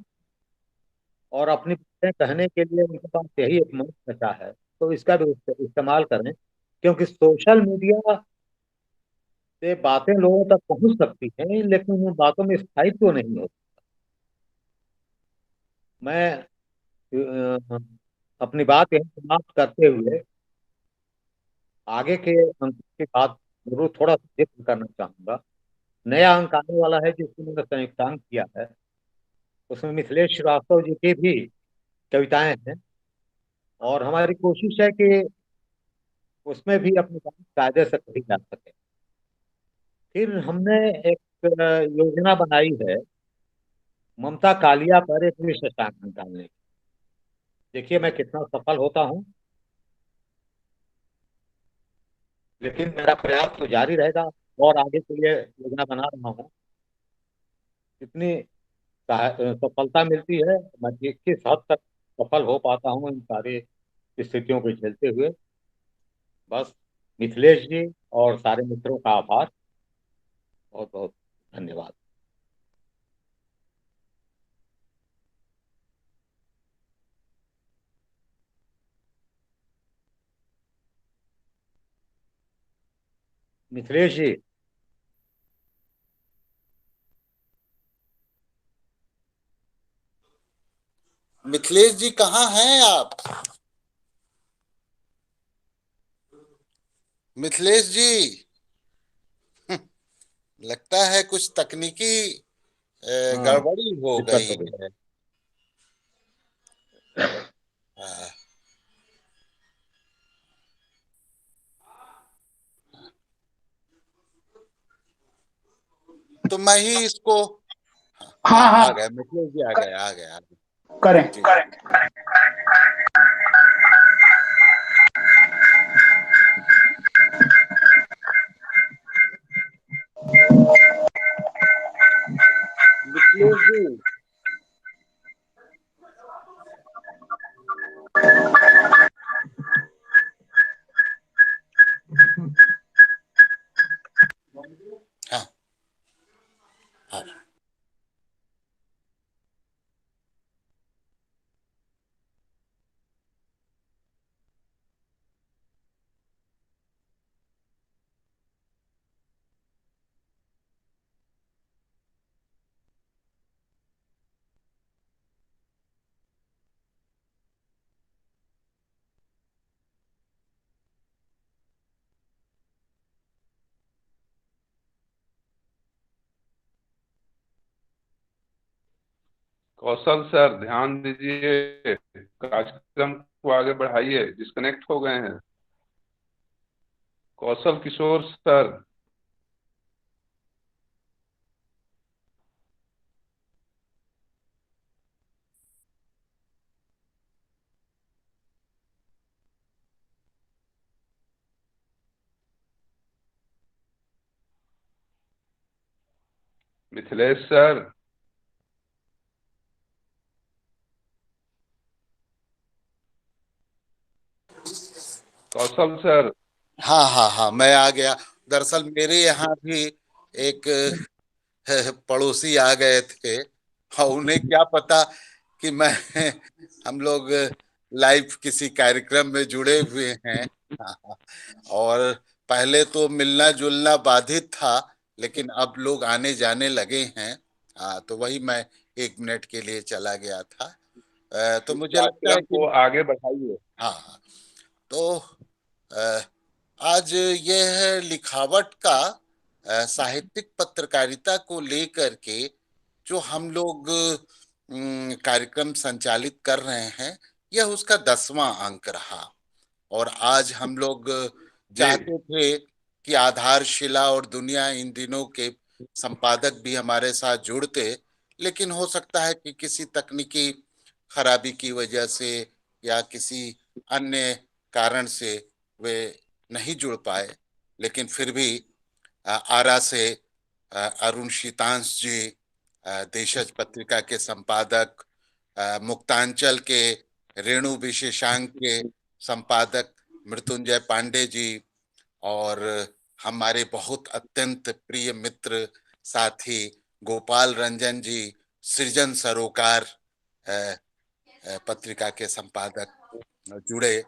और अपनी बातें कहने के लिए उनके पास यही एक मंच बचा है, तो इसका भी इस्तेमाल करें। क्योंकि सोशल मीडिया से बातें लोगों तक पहुंच सकती हैं, लेकिन उन बातों में स्थायित्व नहीं होता। मैं अपनी बात यही समाप्त करते हुए आगे के अंक की बात जरूर थोड़ा सा जिक्र करना चाहूंगा। नया अंक आने वाला है जिसको मैंने संयुक्तांक किया है, उसमें मिथिलेश श्रीवास्तव जी की भी कविताएं हैं, और हमारी कोशिश है कि उसमें भी अपनी बात कायदे से कही जा सके। फिर हमने एक योजना बनाई है ममता कालिया पर एक विशेषांक निकालने की। देखिए मैं कितना सफल होता हूँ, लेकिन मेरा प्रयास तो जारी रहेगा, और आगे के लिए योजना बना रहा हूँ। इतनी सफलता मिलती है, मैं किस हद तक सफल हो पाता हूँ इन सारी स्थितियों को झेलते हुए। बस मिथिलेश जी और सारे मित्रों का आभार, बहुत बहुत धन्यवाद। मिथिलेश जी। मिथिलेश जी कहाँ हैं आप? मिथिलेश जी, लगता है कुछ तकनीकी हाँ, गड़बड़ी हो दिक्कत गई हो गई। है। हाँ, तो मैं ही इसको, हाँ हाँ आ हाँ, गए मिथिलेश जी, आ गए आ गए आ गए। करें। जी जी। मिथिलेश जी, हाँ हाँ। कौशल सर ध्यान दीजिए, कार्यक्रम को आगे बढ़ाइए, डिस्कनेक्ट हो गए हैं। कौशल किशोर सर। मिथिलेश सर। कौशल सर। हाँ हाँ हाँ, मैं आ गया। दरअसल मेरे यहाँ भी एक पड़ोसी आ गए थे, हाँ, उन्हें क्या पता कि मैं हम लोग लाइव किसी कार्यक्रम में जुड़े हुए हैं। और पहले तो मिलना जुलना बाधित था, लेकिन अब लोग आने जाने लगे हैं। हाँ, तो वही मैं 1 मिनट के लिए चला गया था। तो इस मुझे लगता है कार्यक्रम को कि आगे बढ़ाइए। हाँ हाँ, तो अ, आज ये है लिखावट का साहित्यिक पत्रकारिता को लेकर के जो हम लोग कार्यक्रम संचालित कर रहे हैं, यह उसका 10वां अंक रहा। और आज हम लोग जी चाहते थे कि आधारशिला और दुनिया इन दिनों के संपादक भी हमारे साथ जुड़ते, लेकिन हो सकता है कि किसी तकनीकी खराबी की वजह से या किसी अन्य कारण से वे नहीं जुड़ पाए। लेकिन फिर भी आरा से अरुण शीतांश जी, देशज पत्रिका के संपादक, मुक्तांचल के रेणु विशेषांक के संपादक मृत्युंजय पांडे जी, और हमारे बहुत अत्यंत प्रिय मित्र साथी गोपाल रंजन जी, सृजन सरोकार पत्रिका के संपादक जुड़े,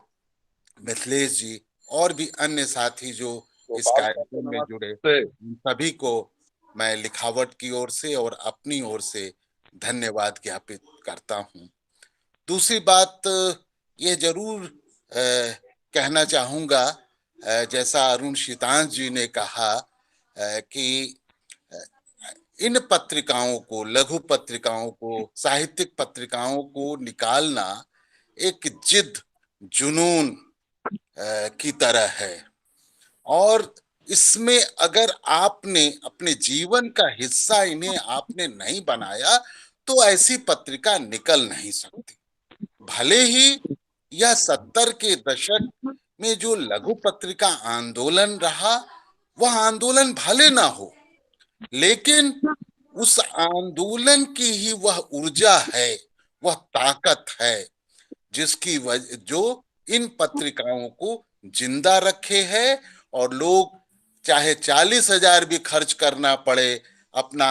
मिथिलेश जी, और भी अन्य साथी जो इस गोपाल सर को कार्यक्रम में जुड़े, नमस्ते। उन सभी को मैं लिखावट की ओर से और अपनी ओर से धन्यवाद ज्ञापित करता हूँ। दूसरी बात ये जरूर कहना चाहूंगा, जैसा अरुण शीतांश जी ने कहा कि इन पत्रिकाओं को, लघु पत्रिकाओं को, साहित्यिक पत्रिकाओं को निकालना एक जिद, जुनून की तरह है। और इसमें अगर आपने अपने जीवन का हिस्सा इन्हें आपने नहीं बनाया तो ऐसी पत्रिका निकल नहीं सकती। भले ही यह 70 के दशक में जो लघु पत्रिका आंदोलन रहा, वह आंदोलन भले ना हो, लेकिन उस आंदोलन की ही वह ऊर्जा है, वह ताकत है, जिसकी वजह जो इन पत्रिकाओं को जिंदा रखे है। और लोग चाहे 40,000 भी खर्च करना पड़े, अपना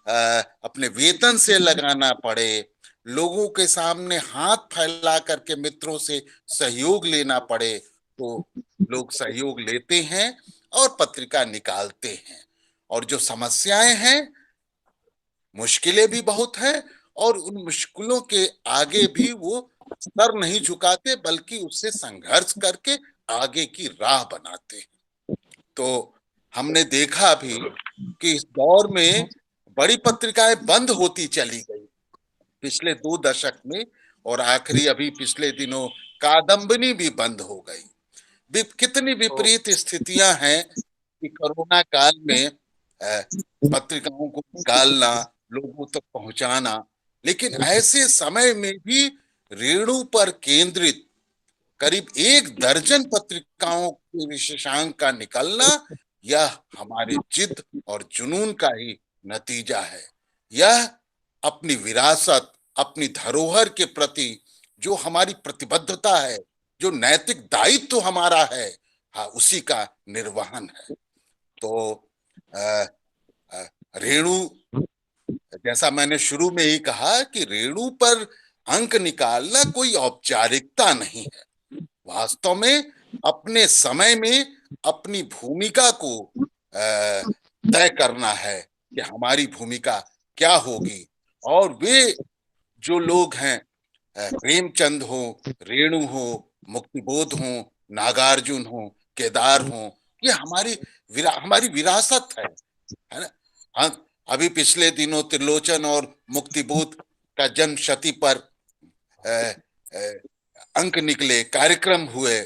अपने वेतन से लगाना पड़े, लोगों के सामने हाथ फैला करके मित्रों से सहयोग लेना पड़े, तो लोग सहयोग लेते हैं और पत्रिका निकालते हैं। और जो समस्याएं हैं, मुश्किलें भी बहुत हैं, और उन मुश्किलों के आगे भी वो सर नहीं झुकाते, बल्कि उससे संघर्ष करके आगे की राह बनाते हैं। तो हमने देखा भी कि इस दौर में बड़ी पत्रिकाएं बंद होती चली गई पिछले 2 दशक में, और आखिरी अभी पिछले दिनों कादम्बिनी भी बंद हो गई। कितनी विपरीत स्थितियां हैं कि कोरोना काल में पत्रिकाओं को निकालना, लोगों तक पहुंचाना, लेकिन ऐसे समय में भी रेणु पर केंद्रित करीब 1 दर्जन पत्रिकाओं के विशेषांक का निकलना, यह हमारे जिद और जुनून का ही नतीजा है। यह अपनी विरासत, अपनी धरोहर के प्रति जो हमारी प्रतिबद्धता है, जो नैतिक दायित्व हमारा है, हाँ, उसी का निर्वहन है। तो रेणु, जैसा मैंने शुरू में ही कहा कि रेणु पर अंक निकालना कोई औपचारिकता नहीं है। वास्तव में अपने समय में अपनी भूमिका को तय करना है कि हमारी भूमिका क्या होगी। और वे जो लोग हैं, प्रेमचंद हो, रेणु हो, मुक्तिबोध हो, नागार्जुन हो, केदार हो, ये हमारी विरासत है ना। हाँ, अभी पिछले दिनों त्रिलोचन और मुक्तिबोध का जन्म शती पर अंक निकले, कार्यक्रम हुए,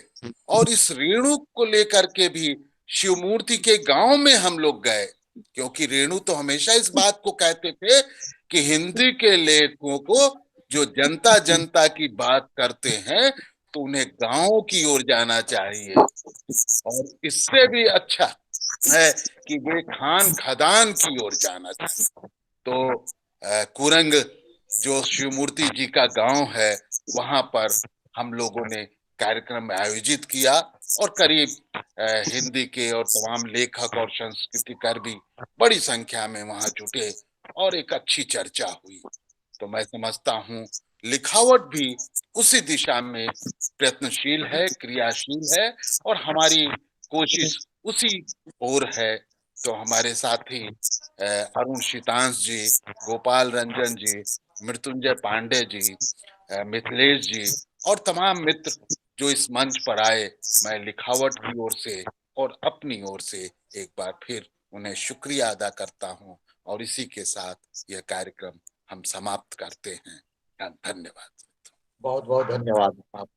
और इस रेणु को लेकर के भी शिवमूर्ति के गांव में हम लोग गए, क्योंकि रेणु तो हमेशा इस बात को कहते थे कि हिंदी के लेखकों को जो जनता जनता की बात करते हैं तो उन्हें गांव की ओर जाना चाहिए, और इससे भी अच्छा है कि वे खान खदान की ओर जाना चाहिए। तो कुरंग जो शिवमूर्ति जी का गांव है, वहां पर हम लोगों ने कार्यक्रम आयोजित किया, और करीब हिंदी के और तमाम लेखक और संस्कृतिकार भी बड़ी संख्या में वहां जुटे, और एक अच्छी चर्चा हुई। तो मैं समझता हूँ लिखावट भी उसी दिशा में प्रयत्नशील है, क्रियाशील है और हमारी कोशिश उसी ओर है। तो हमारे साथी अरुण शीतांश जी, गोपाल रंजन जी, मृत्युंजय पांडे जी, मिथिलेश जी और तमाम मित्र जो इस मंच पर आए, मैं लिखावट की ओर से और अपनी ओर से एक बार फिर उन्हें शुक्रिया अदा करता हूं और इसी के साथ यह कार्यक्रम हम समाप्त करते हैं। धन्यवाद। बहुत बहुत धन्यवाद आप।